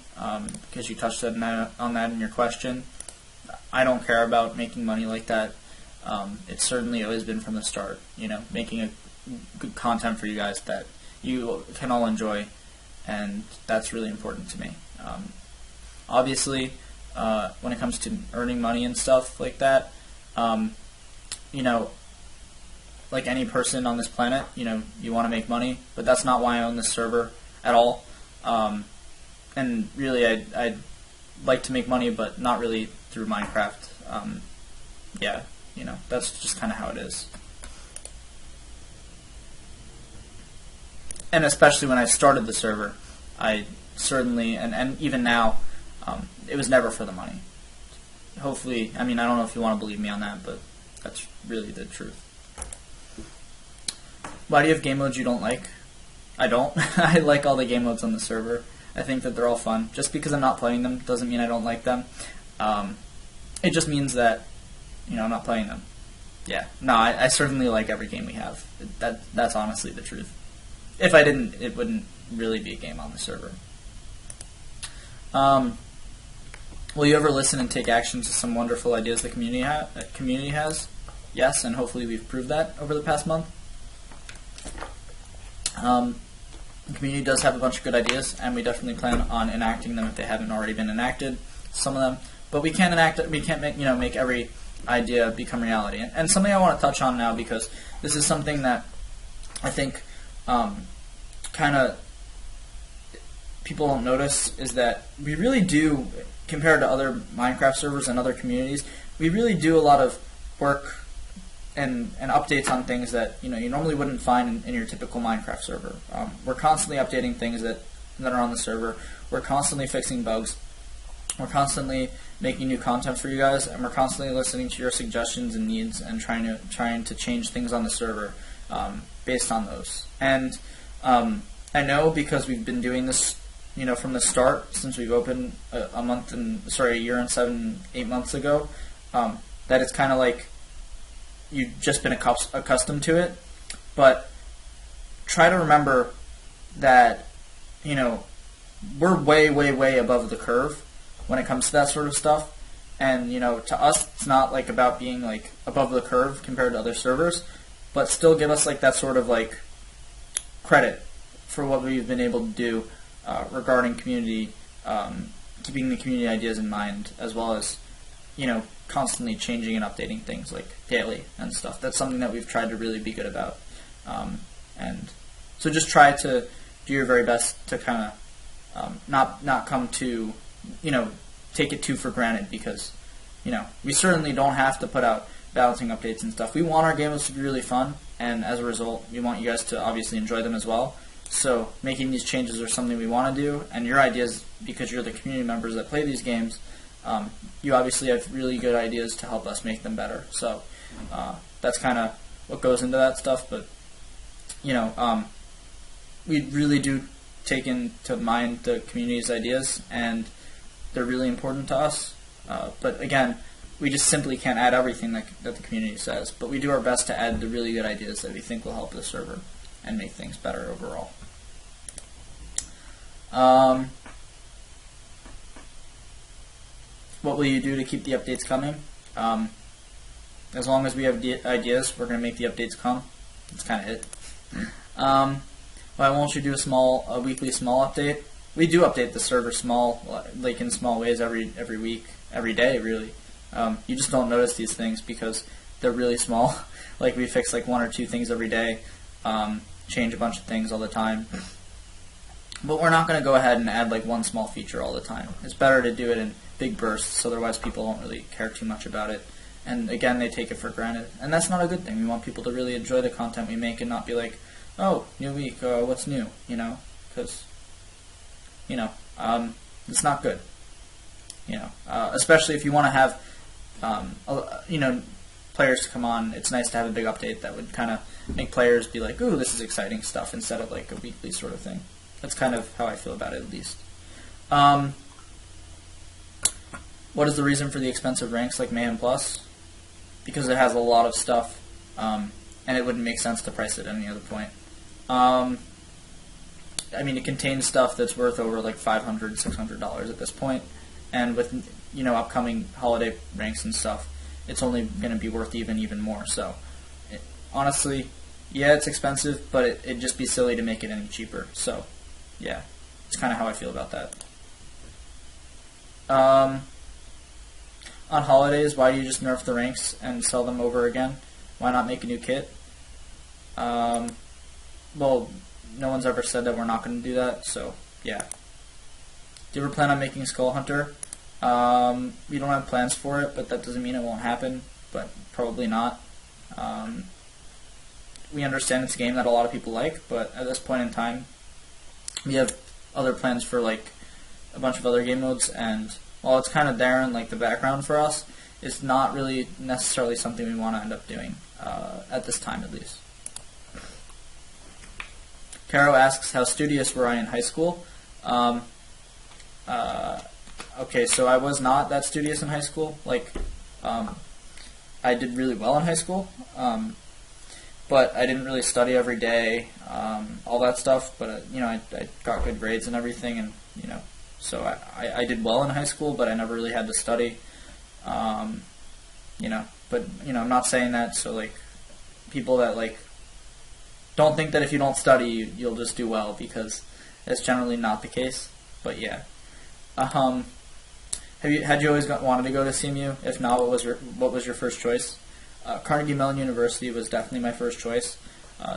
because you touched on that in your question. I don't care about making money like that. It's certainly always been from the start, making a good content for you guys that you can all enjoy, and that's really important to me. Obviously, when it comes to earning money and stuff like that, like any person on this planet, you want to make money, but that's not why I own this server at all. And really, I'd like to make money, but not really through Minecraft. Yeah, that's just kind of how it is. And especially when I started the server, I certainly, and even now, it was never for the money. Hopefully, I don't know if you want to believe me on that, but that's really the truth. Why do you have game modes you don't like? I don't. I like all the game modes on the server. I think that they're all fun. Just because I'm not playing them doesn't mean I don't like them. It just means that, I'm not playing them. Yeah. No, I certainly like every game we have. That's honestly the truth. If I didn't, it wouldn't really be a game on the server. Will you ever listen and take action to some wonderful ideas the community has? Yes, and hopefully we've proved that over the past month. The community does have a bunch of good ideas, and we definitely plan on enacting them if they haven't already been enacted. Some of them, but we can't make every idea become reality. And something I want to touch on now, because this is something that I think kind of people don't notice, is that we really do, compared to other Minecraft servers and other communities, we really do a lot of work and updates on things that you normally wouldn't find in your typical Minecraft server. We're constantly updating things that are on the server. We're constantly fixing bugs. We're constantly making new content for you guys, and we're constantly listening to your suggestions and needs and trying to change things on the server based on those. And I know, because we've been doing this from the start, since we've opened a year and 8 months ago, that it's kind of like you've just been accustomed to it. But try to remember that we're way, way, way above the curve when it comes to that sort of stuff. And to us, it's not like about being like above the curve compared to other servers, but still give us like that sort of like credit for what we've been able to do regarding community, keeping the community ideas in mind, as well as constantly changing and updating things like daily and stuff. That's something that we've tried to really be good about. And so just try to do your very best to kind of not come to take it too for granted, because we certainly don't have to put out balancing updates and stuff. We want our games to be really fun, and as a result, we want you guys to obviously enjoy them as well. So making these changes are something we want to do, and your ideas, because you're the community members that play these games, you obviously have really good ideas to help us make them better. So that's kind of what goes into that stuff. But we really do take into mind the community's ideas, and they're really important to us. But again, we just simply can't add everything that the community says. But we do our best to add the really good ideas that we think will help the server and make things better overall. What will you do to keep the updates coming? As long as we have ideas, we're going to make the updates come. That's kind of it. Why won't you do a weekly small update? We do update the server in small ways every week, every day, really. You just don't notice these things because they're really small. Like, we fix like 1 or 2 things every day, change a bunch of things all the time. But we're not going to go ahead and add like one small feature all the time. It's better to do it in big bursts, otherwise people don't really care too much about it. And again, they take it for granted. And that's not a good thing. We want people to really enjoy the content we make and not be like, oh, new week, what's new? You know, because, you know, it's not good. You know, especially if you want to have, you know, players to come on. It's nice to have a big update that would kind of make players be like, ooh, this is exciting stuff, instead of like a weekly sort of thing. That's kind of how I feel about it, at least. What is the reason for the expensive ranks like Mayhem Plus? Because it has a lot of stuff, and it wouldn't make sense to price it at any other point. I mean, it contains stuff that's worth over like $500, $600 at this point, and with, you know, upcoming holiday ranks and stuff, it's only going to be worth even more. So, honestly, yeah, it's expensive, but it'd just be silly to make it any cheaper. So, yeah, it's kind of how I feel about that. On holidays, why do you just nerf the ranks and sell them over again? Why not make a new kit? Well, no one's ever said that we're not going to do that, so yeah. Do you ever plan on making Skull Hunter? We don't have plans for it, but that doesn't mean it won't happen, but probably not. We understand it's a game that a lot of people like, but at this point in time, we have other plans for like a bunch of other game modes, and while it's kind of there in like the background for us, it's not really necessarily something we want to end up doing, at this time at least. Caro asks, how studious were I in high school? Okay, so I was not that studious in high school. Like, I did really well in high school, but I didn't really study every day, all that stuff. But you know, I got good grades and everything, and you know, so I did well in high school, but I never really had to study. You know, but you know, I'm not saying that so like people that like don't think that if you don't study you'll just do well, because that's generally not the case. But yeah. Had you always wanted to go to CMU? If not, what was your first choice? Carnegie Mellon University was definitely my first choice.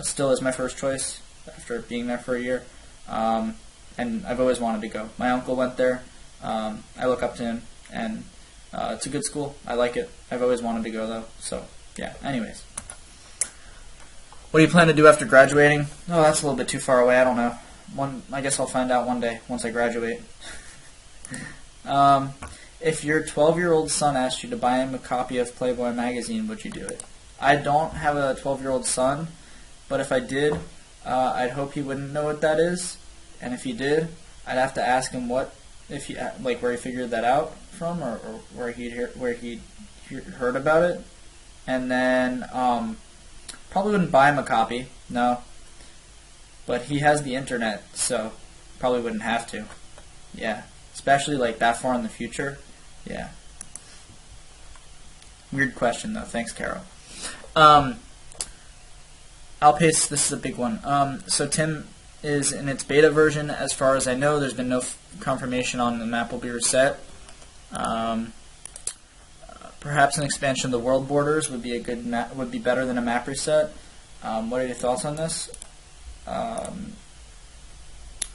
Still is my first choice after being there for a year. And I've always wanted to go. My uncle went there. I look up to him, and it's a good school. I like it. I've always wanted to go though. So yeah. Anyways, what do you plan to do after graduating? Oh, that's a little bit too far away. I don't know. I guess I'll find out one day once I graduate. If your 12-year-old son asked you to buy him a copy of Playboy magazine, would you do it? I don't have a 12-year-old son, but if I did, I'd hope he wouldn't know what that is. And if he did, I'd have to ask him where he figured that out from, or where he heard about it. And then probably wouldn't buy him a copy, no. But he has the internet, so probably wouldn't have to. Yeah. Especially like that far in the future. Yeah. Weird question though. Thanks, Carol. Outpace, this is a big one. So Tim is in its beta version. As far as I know, there's been no confirmation on the map will be reset. Perhaps an expansion of the world borders would be would be better than a map reset. What are your thoughts on this?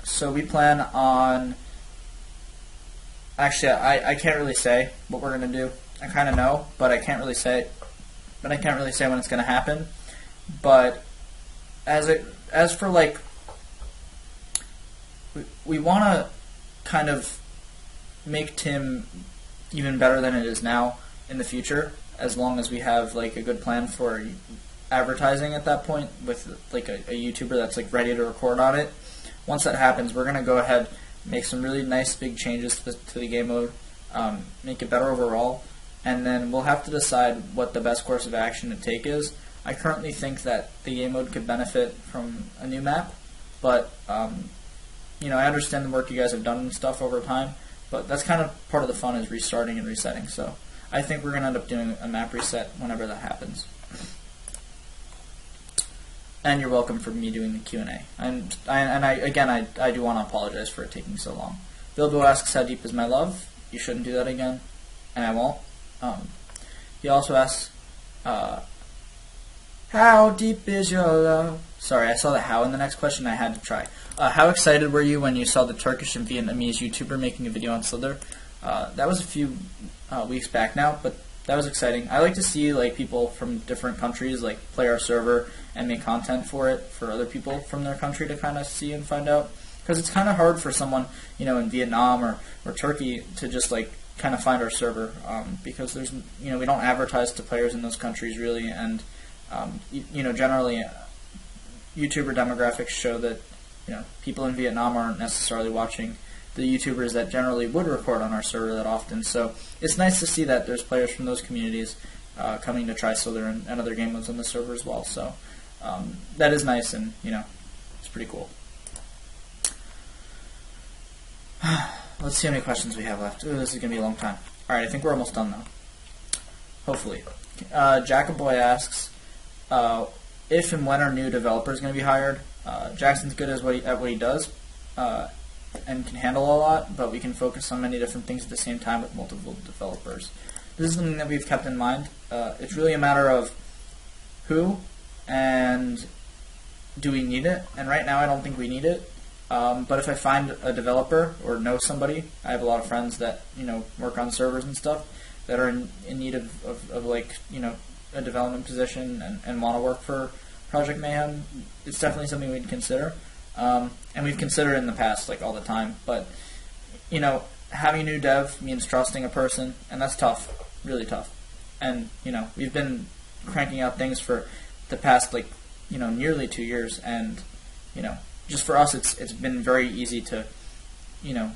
So we plan on. Actually, I can't really say what we're gonna do. I kind of know, but I can't really say. But I can't really say when it's gonna happen. But as for like, we want to kind of make Tim even better than it is now in the future, as long as we have like a good plan for advertising at that point with like a YouTuber that's like ready to record on it. Once that happens, we're gonna go ahead, make some really nice big changes to the game mode, make it better overall, and then we'll have to decide what the best course of action to take is. I currently think that the game mode could benefit from a new map, but you know, I understand the work you guys have done and stuff over time, but that's kind of part of the fun, is restarting and resetting. So I think we're going to end up doing a map reset whenever that happens. And you're welcome for me doing the Q&A. And I do want to apologize for it taking so long. Bilbo asks, how deep is my love? You shouldn't do that again, and I won't. He also asks, how deep is your love? Sorry, I saw the how in the next question. I had to try. How excited were you when you saw the Turkish and Vietnamese YouTuber making a video on Slither? That was a few weeks back now, but that was exciting. I like to see like people from different countries like play our server and make content for it for other people from their country to kind of see and find out, because it's kind of hard for someone, you know, in Vietnam or Turkey to just like kind of find our server, because there's, you know, we don't advertise to players in those countries really, and you know, generally YouTuber demographics show that, you know, people in Vietnam aren't necessarily watching the YouTubers that generally would record on our server that often. So it's nice to see that there's players from those communities coming to try Slither and other game modes on the server as well. So that is nice, and you know, it's pretty cool. Let's see how many questions we have left. Ooh, this is gonna be a long time. All right, I think we're almost done though. Hopefully. Jackaboy asks if and when are new developers going to be hired. Jackson's good at what he does and can handle a lot, but we can focus on many different things at the same time with multiple developers. This is something that we've kept in mind. It's really a matter of who and do we need it, and right now I don't think we need it. But if I find a developer or know somebody, I have a lot of friends that, you know, work on servers and stuff that are in need of like, you know, a development position and want to work for Project Mayhem, it's definitely something we'd consider. And we've considered it in the past, like all the time. But, you know, having a new dev means trusting a person, and that's tough, really tough. And, you know, we've been cranking out things for the past, like, you know, nearly 2 years, and, you know, just for us, it's been very easy to, you know,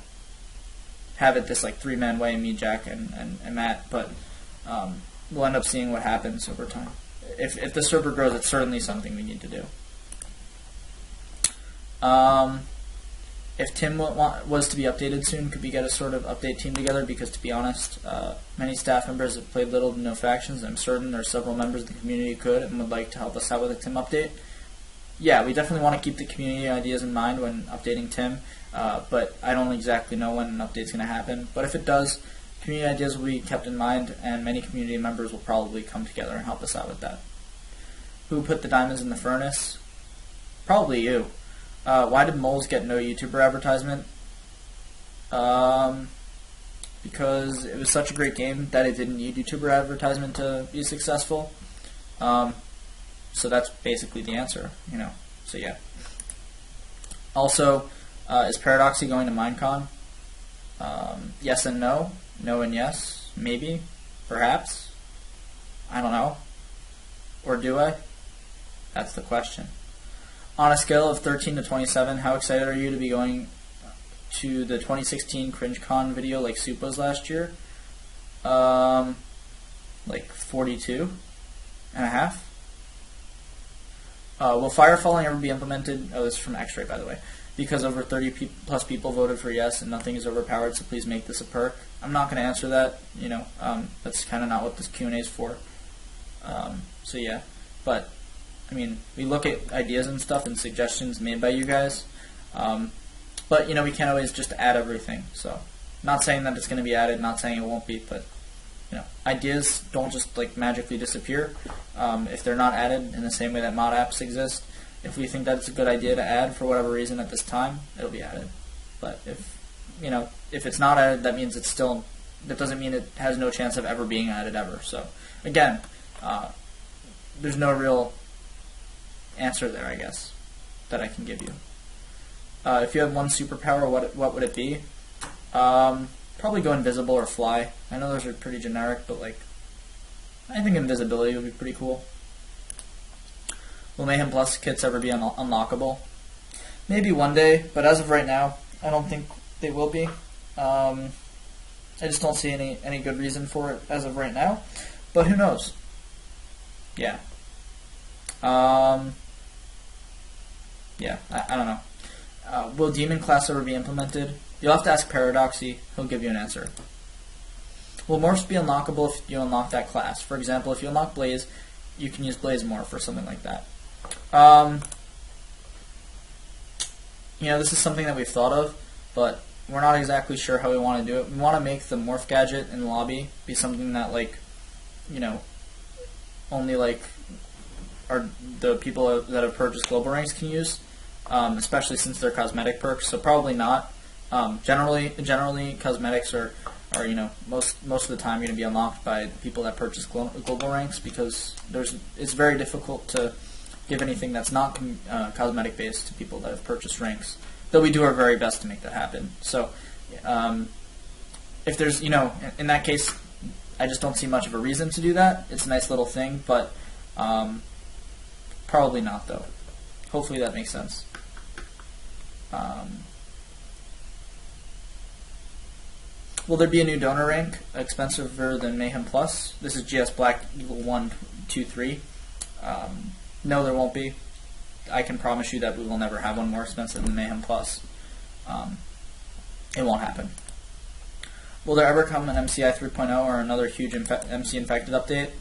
have it this like 3-man way, me, Jack, and Matt. But we'll end up seeing what happens over time. If the server grows, it's certainly something we need to do. If Tim was to be updated soon, could we get a sort of update team together? Because to be honest, many staff members have played little to no factions. I'm certain there are several members of the community who could and would like to help us out with a Tim update. Yeah, we definitely want to keep the community ideas in mind when updating Tim, but I don't exactly know when an update's going to happen. But if it does, community ideas will be kept in mind, and many community members will probably come together and help us out with that. Who put the diamonds in the furnace? Probably you. Why did moles get no YouTuber advertisement? Because it was such a great game that it didn't need YouTuber advertisement to be successful. So that's basically the answer, you know. So yeah. Also, is Paradoxy going to Minecon? Yes and no. No and yes. Maybe. Perhaps. I don't know. Or do I? That's the question. On a scale of 13 to 27, how excited are you to be going to the 2016 CringeCon video like Soup was last year? Like 42 and a half. Will fire falling ever be implemented? Oh, this is from X-Ray, by the way. Because over 30 plus people voted for yes and nothing is overpowered, so please make this a perk. I'm not going to answer that. You know, that's kind of not what this Q&A is for. So yeah, but I mean, we look at ideas and stuff and suggestions made by you guys. But you know, we can't always just add everything. So, not saying that it's going to be added, not saying it won't be, but you know, ideas don't just like magically disappear. If they're not added in the same way that mod apps exist, if we think that it's a good idea to add for whatever reason at this time, it'll be added. But if, you know, if it's not added, that means it's still, that doesn't mean it has no chance of ever being added ever. So again, there's no real answer there, I guess, that I can give you. If you had one superpower, what would it be? Probably go invisible or fly. I know those are pretty generic, but like, I think invisibility would be pretty cool. Will Mayhem Plus kits ever be unlockable? Maybe one day, but as of right now, I don't think they will be. I just don't see any good reason for it as of right now, but who knows? Yeah. Yeah, I don't know. Will Demon class ever be implemented? You'll have to ask Paradoxy. He'll give you an answer. Will Morphs be unlockable if you unlock that class? For example, if you unlock Blaze, you can use Blaze Morph or something like that. You know, this is something that we've thought of, but we're not exactly sure how we want to do it. We want to make the Morph gadget in the lobby be something that, like, you know, only, like, the people that have purchased global ranks can use, especially since they're cosmetic perks, so probably not. Generally, cosmetics are or most of the time, going to be unlocked by the people that purchase global ranks, because it's very difficult to give anything that's not cosmetic based to people that have purchased ranks. Though we do our very best to make that happen. So, if there's in that case, I just don't see much of a reason to do that. It's a nice little thing, but probably not though. Hopefully that makes sense. Will there be a new donor rank expensiver than Mayhem Plus? This is GS Black Evil 1, 2, 3. No, there won't be. I can promise you that we will never have one more expensive than Mayhem Plus. It won't happen. Will there ever come an MCI 3.0 or another huge MC Infected update?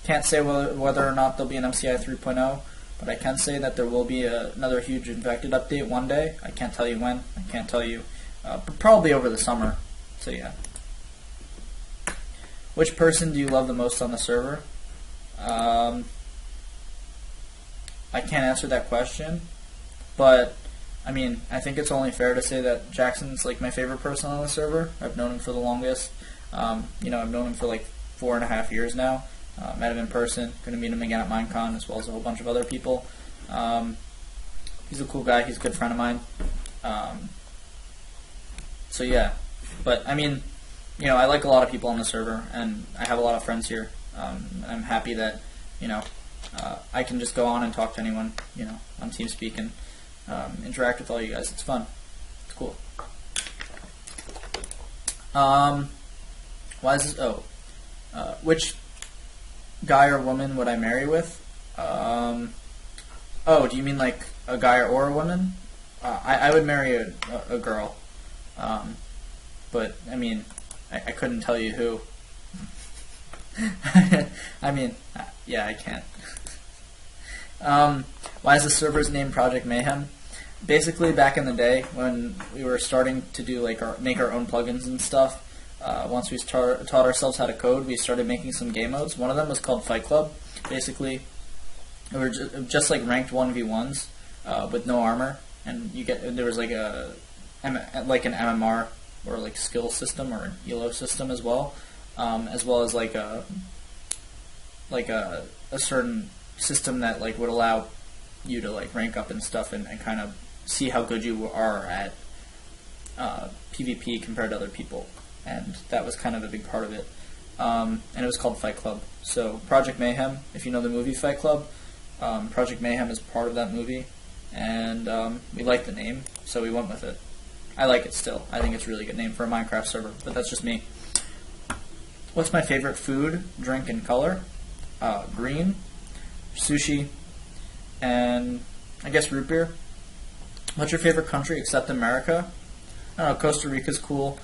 Can't say whether or not there'll be an MCI 3.0, but I can say that there will be another huge Infected update one day. I can't tell you when. I can't tell you. But probably over the summer. So yeah. Which person do you love the most on the server? I can't answer that question, but I mean, I think it's only fair to say that Jackson's like my favorite person on the server. I've known him for the longest. I've known him for like 4.5 years now. Met him in person. Going to meet him again at Minecon, as well as a whole bunch of other people. He's a cool guy. He's a good friend of mine. So yeah, but I mean, I like a lot of people on the server, and I have a lot of friends here. I'm happy that I can just go on and talk to anyone, on TeamSpeak and interact with all you guys. It's fun. It's cool. Why is this? Oh, which guy or woman would I marry with? Oh, do you mean like a guy or a woman? I would marry a girl. But I mean, I couldn't tell you who. I mean, yeah, I can't. Why is the server's name Project Mayhem? Basically, back in the day when we were starting to do make our own plugins and stuff, once we taught ourselves how to code, we started making some game modes. One of them was called Fight Club. Basically, we were just like ranked 1v1s with no armor, and there was like an MMR or like skill system or an ELO system as well as like a certain system that like would allow you to like rank up and stuff and kind of see how good you are at PvP compared to other people, and that was kind of a big part of it. And it was called Fight Club. So Project Mayhem, if you know the movie Fight Club, Project Mayhem is part of that movie, and we liked the name, so we went with it. I like it still. I think it's a really good name for a Minecraft server, but that's just me. What's my favorite food, drink, and color? Green, sushi, and I guess root beer. What's your favorite country except America? I don't know, Costa Rica's cool.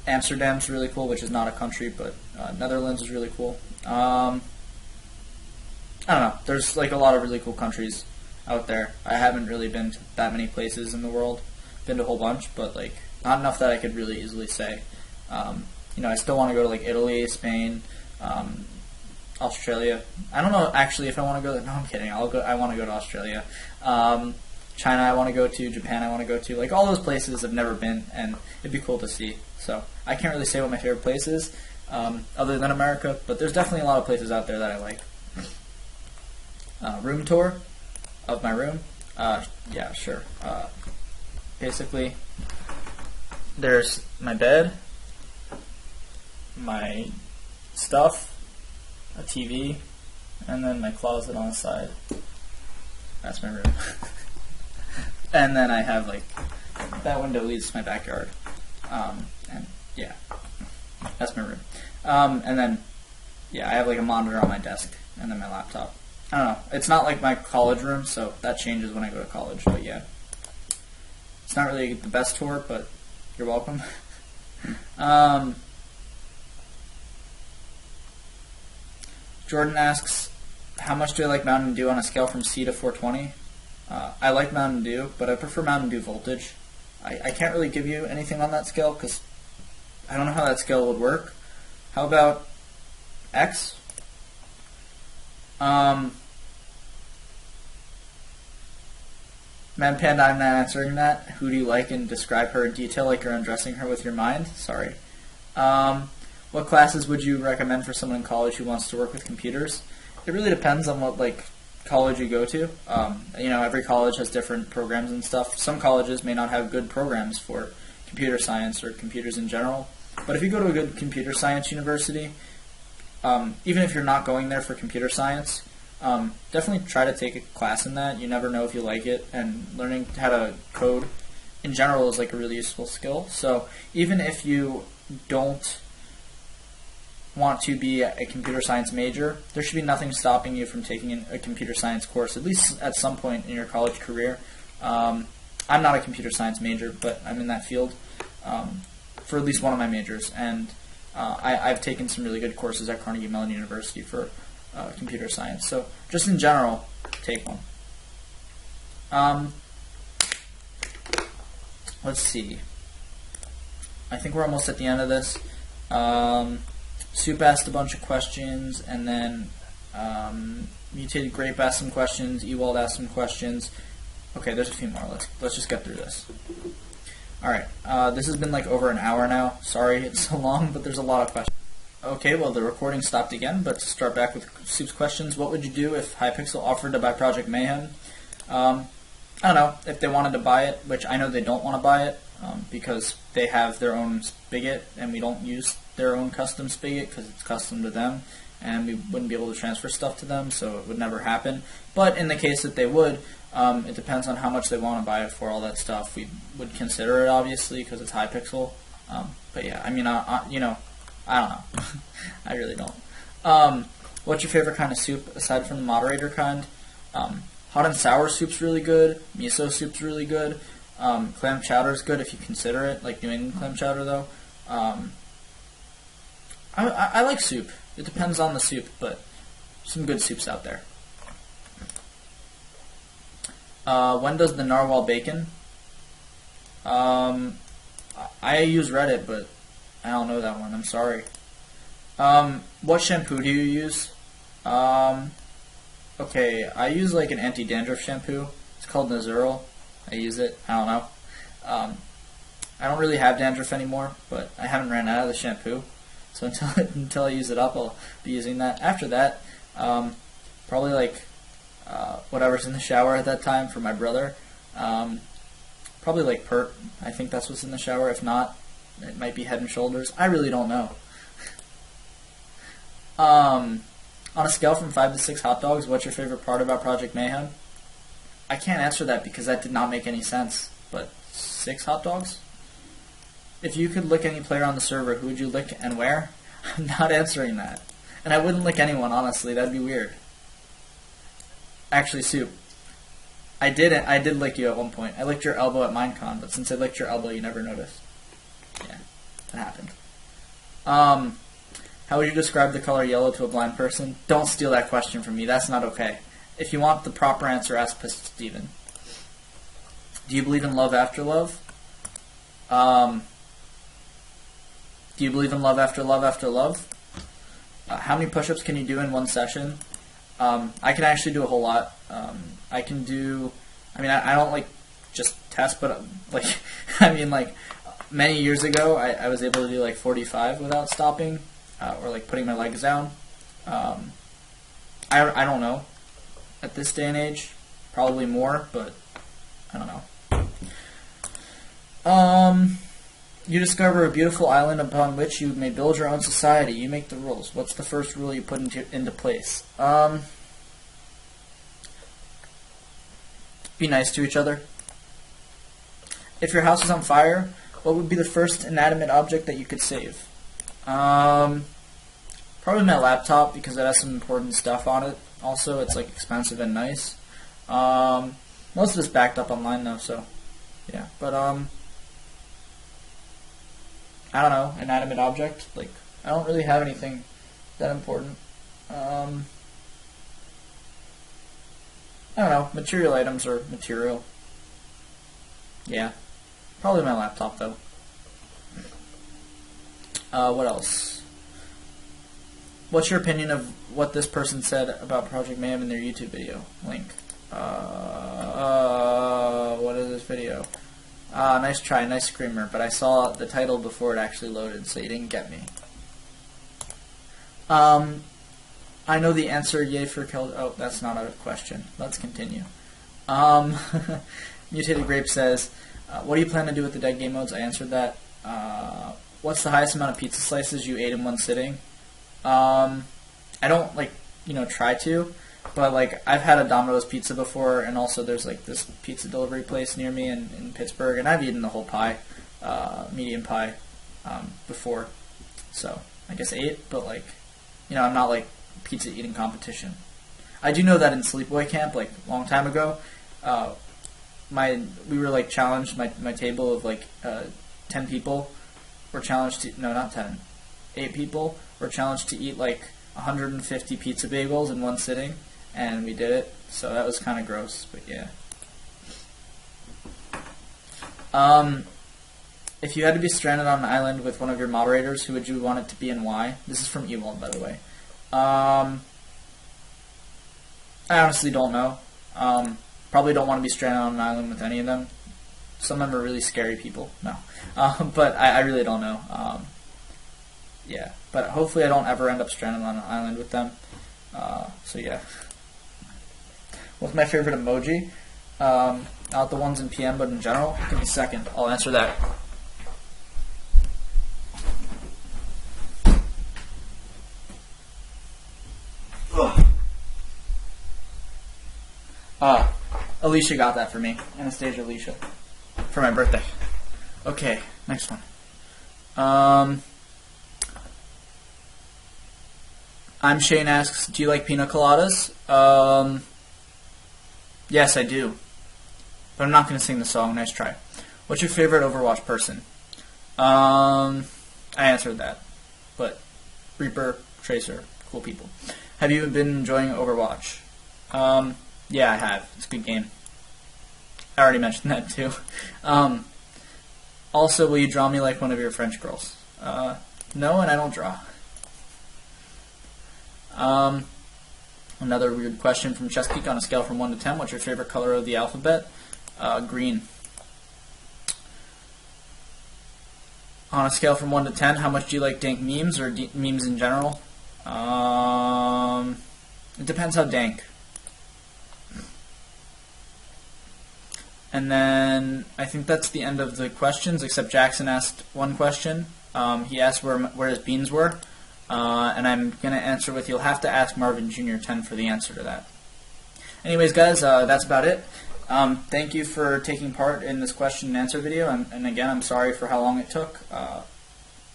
Amsterdam's really cool, which is not a country, but Netherlands is really cool. I don't know, there's like a lot of really cool countries out there. I haven't really been to that many places in the world. Been to a whole bunch, but like not enough that I could really easily say. I still want to go to like Italy, Spain, Australia. I don't know actually if I want to go there. No, I'm kidding. I want to go to Australia. China I want to go to. Japan I want to go to. Like all those places I've never been, and it'd be cool to see. So I can't really say what my favorite place is, other than America, but there's definitely a lot of places out there that I like. Room tour of my room? Yeah, sure. Basically, there's my bed, my stuff, a TV, and then my closet on the side. That's my room. And then I have like, that window leads to my backyard. And yeah, that's my room. And then, yeah, I have like a monitor on my desk, and then my laptop. I don't know. It's not like my college room, so that changes when I go to college. But yeah, it's not really the best tour, but you're welcome. Jordan asks, how much do I like Mountain Dew on a scale from C to 420? I like Mountain Dew, but I prefer Mountain Dew Voltage. I can't really give you anything on that scale because I don't know how that scale would work. How about X? Man Panda, I'm not answering that. Who do you like, and describe her in detail like you're undressing her with your mind? Sorry. What classes would you recommend for someone in college who wants to work with computers? It really depends on what college you go to. Every college has different programs and stuff. Some colleges may not have good programs for computer science or computers in general. But if you go to a good computer science university, even if you're not going there for computer science, definitely try to take a class in that. You never know if you like it, and learning how to code in general is like a really useful skill. So even if you don't want to be a computer science major, there should be nothing stopping you from taking a computer science course, at least at some point in your college career. I'm not a computer science major, but I'm in that field for at least one of my majors, and I've taken some really good courses at Carnegie Mellon University for computer science. So just in general, take one. Let's see. I think we're almost at the end of this. Soup asked a bunch of questions, and then Mutated Grape asked some questions. Ewald asked some questions. Okay, there's a few more. Let's just get through this. All right, this has been like over an hour now. Sorry it's so long, but there's a lot of questions. Okay, well the recording stopped again, but to start back with Soup's questions, what would you do if Hypixel offered to buy Project Mayhem? I don't know, if they wanted to buy it, which I know they don't want to buy it, because they have their own spigot, and we don't use their own custom spigot because it's custom to them, and we wouldn't be able to transfer stuff to them, so it would never happen. But in the case that they would, it depends on how much they want to buy it for, all that stuff. We would consider it, obviously, because it's Hypixel. But yeah, I mean, I don't know. I really don't. What's your favorite kind of soup, aside from the moderator kind? Hot and sour soup's really good. Miso soup's really good. Clam chowder's good if you consider it, like New England clam chowder, though. I like soup. It depends on the soup, but some good soups out there. When does the narwhal bacon? I use Reddit, but I don't know that one. I'm sorry. What shampoo do you use? Okay, I use like an anti-dandruff shampoo. It's called Natural. I use it. I don't know. I don't really have dandruff anymore, but I haven't ran out of the shampoo. So until I use it up, I'll be using that. After that, probably like whatever's in the shower at that time for my brother. Probably like Pert. I think that's what's in the shower. If not, it might be Head and Shoulders. I really don't know. On a scale from 5 to 6 hot dogs, what's your favorite part about Project Mayhem? I can't answer that because that did not make any sense. But 6 hot dogs? If you could lick any player on the server, who would you lick and where? I'm not answering that. And I wouldn't lick anyone, honestly. That'd be weird. Actually, Soup, I did lick you at one point. I licked your elbow at Minecon, but since I licked your elbow, you never noticed. Yeah, that happened. How would you describe the color yellow to a blind person? Don't steal that question from me. That's not okay. If you want the proper answer, ask Pistol Steven. Do you believe in love after love? Do you believe in love after love after love? How many push-ups can you do in one session? I can actually do a whole lot. I can do, I don't like just test, but like, many years ago, I was able to do like 45 without stopping, or like putting my legs down. I don't know. At this day and age, probably more, but I don't know. You discover a beautiful island upon which you may build your own society. You make the rules. What's the first rule you put into place? Be nice to each other. If your house is on fire, what would be the first inanimate object that you could save? Probably my laptop, because it has some important stuff on it. Also, it's like expensive and nice. Most of it's backed up online though, so yeah. But I don't know, inanimate object. Like, I don't really have anything that important. I don't know, material items are material. Yeah, probably my laptop though. What else? What's your opinion of what this person said about Project Mayhem in their YouTube video? Link. this video. Nice try, nice screamer, but I saw the title before it actually loaded, so you didn't get me. I know the answer, yay for killed. Oh, that's not a question. Let's continue. Mutated Grape says, what do you plan to do with the dead game modes? I answered that. What's the highest amount of pizza slices you ate in one sitting? I don't, like, try to, but, like, I've had a Domino's pizza before, and also there's, like, this pizza delivery place near me in Pittsburgh, and I've eaten the whole pie, medium pie, before. So, I guess 8, but, like, I'm not, like, pizza eating competition. I do know that in Sleepaway Camp, like, a long time ago, we were, like, challenged, my table of, like, 10 people were challenged to, no, not 10, 8 people were challenged to eat, like, 150 pizza bagels in one sitting, and we did it, so that was kind of gross, but yeah. If you had to be stranded on an island with one of your moderators, who would you want it to be and why? This is from Ewald, by the way. I honestly don't know. Probably don't want to be stranded on an island with any of them. Some of them are really scary people. No. But I really don't know. Yeah. But hopefully I don't ever end up stranded on an island with them. So yeah. What's my favorite emoji? Not the ones in PM, but in general. Give me a second. I'll answer that. Alicia got that for me. Anastasia Alicia. For my birthday. Okay, next one. I'm Shane asks, do you like pina coladas? Yes, I do. But I'm not going to sing the song. Nice try. What's your favorite Overwatch person? I answered that. But Reaper, Tracer, cool people. Have you been enjoying Overwatch? Yeah, I have. It's a good game. I already mentioned that too. Also, will you draw me like one of your French girls? No, and I don't draw. Another weird question from Chesapeake. On a scale from 1 to 10, what's your favorite color of the alphabet? Green. On a scale from 1 to 10, how much do you like dank memes or memes in general? It depends how dank. And then I think that's the end of the questions, except Jackson asked one question. He asked where his beans were, and I'm going to answer with, you'll have to ask Marvin Jr. 10 for the answer to that. Anyways, guys, that's about it. Thank you for taking part in this question and answer video, and again, I'm sorry for how long it took.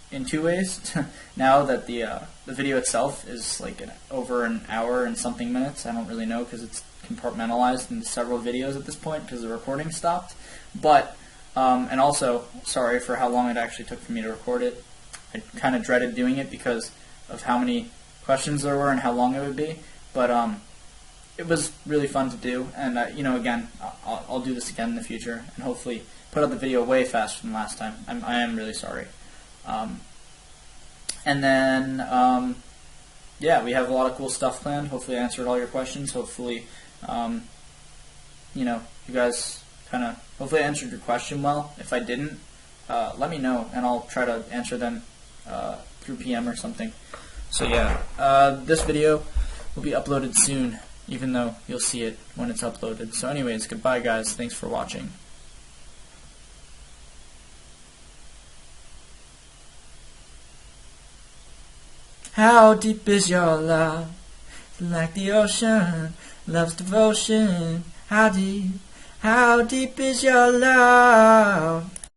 In two ways. Now that the video itself is like over an hour and something minutes, I don't really know because it's compartmentalized into several videos at this point because the recording stopped. But and also sorry for how long it actually took for me to record it. I kind of dreaded doing it because of how many questions there were and how long it would be. But it was really fun to do, and again, I'll do this again in the future and hopefully put out the video way faster than last time. I am really sorry. And then, yeah, we have a lot of cool stuff planned. Hopefully I answered all your questions. Hopefully, you guys hopefully I answered your question well. If I didn't, let me know, and I'll try to answer them through PM or something. So yeah, this video will be uploaded soon, even though you'll see it when it's uploaded. So anyways, goodbye guys. Thanks for watching. How deep is your love? Like the ocean, love's devotion. How deep is your love?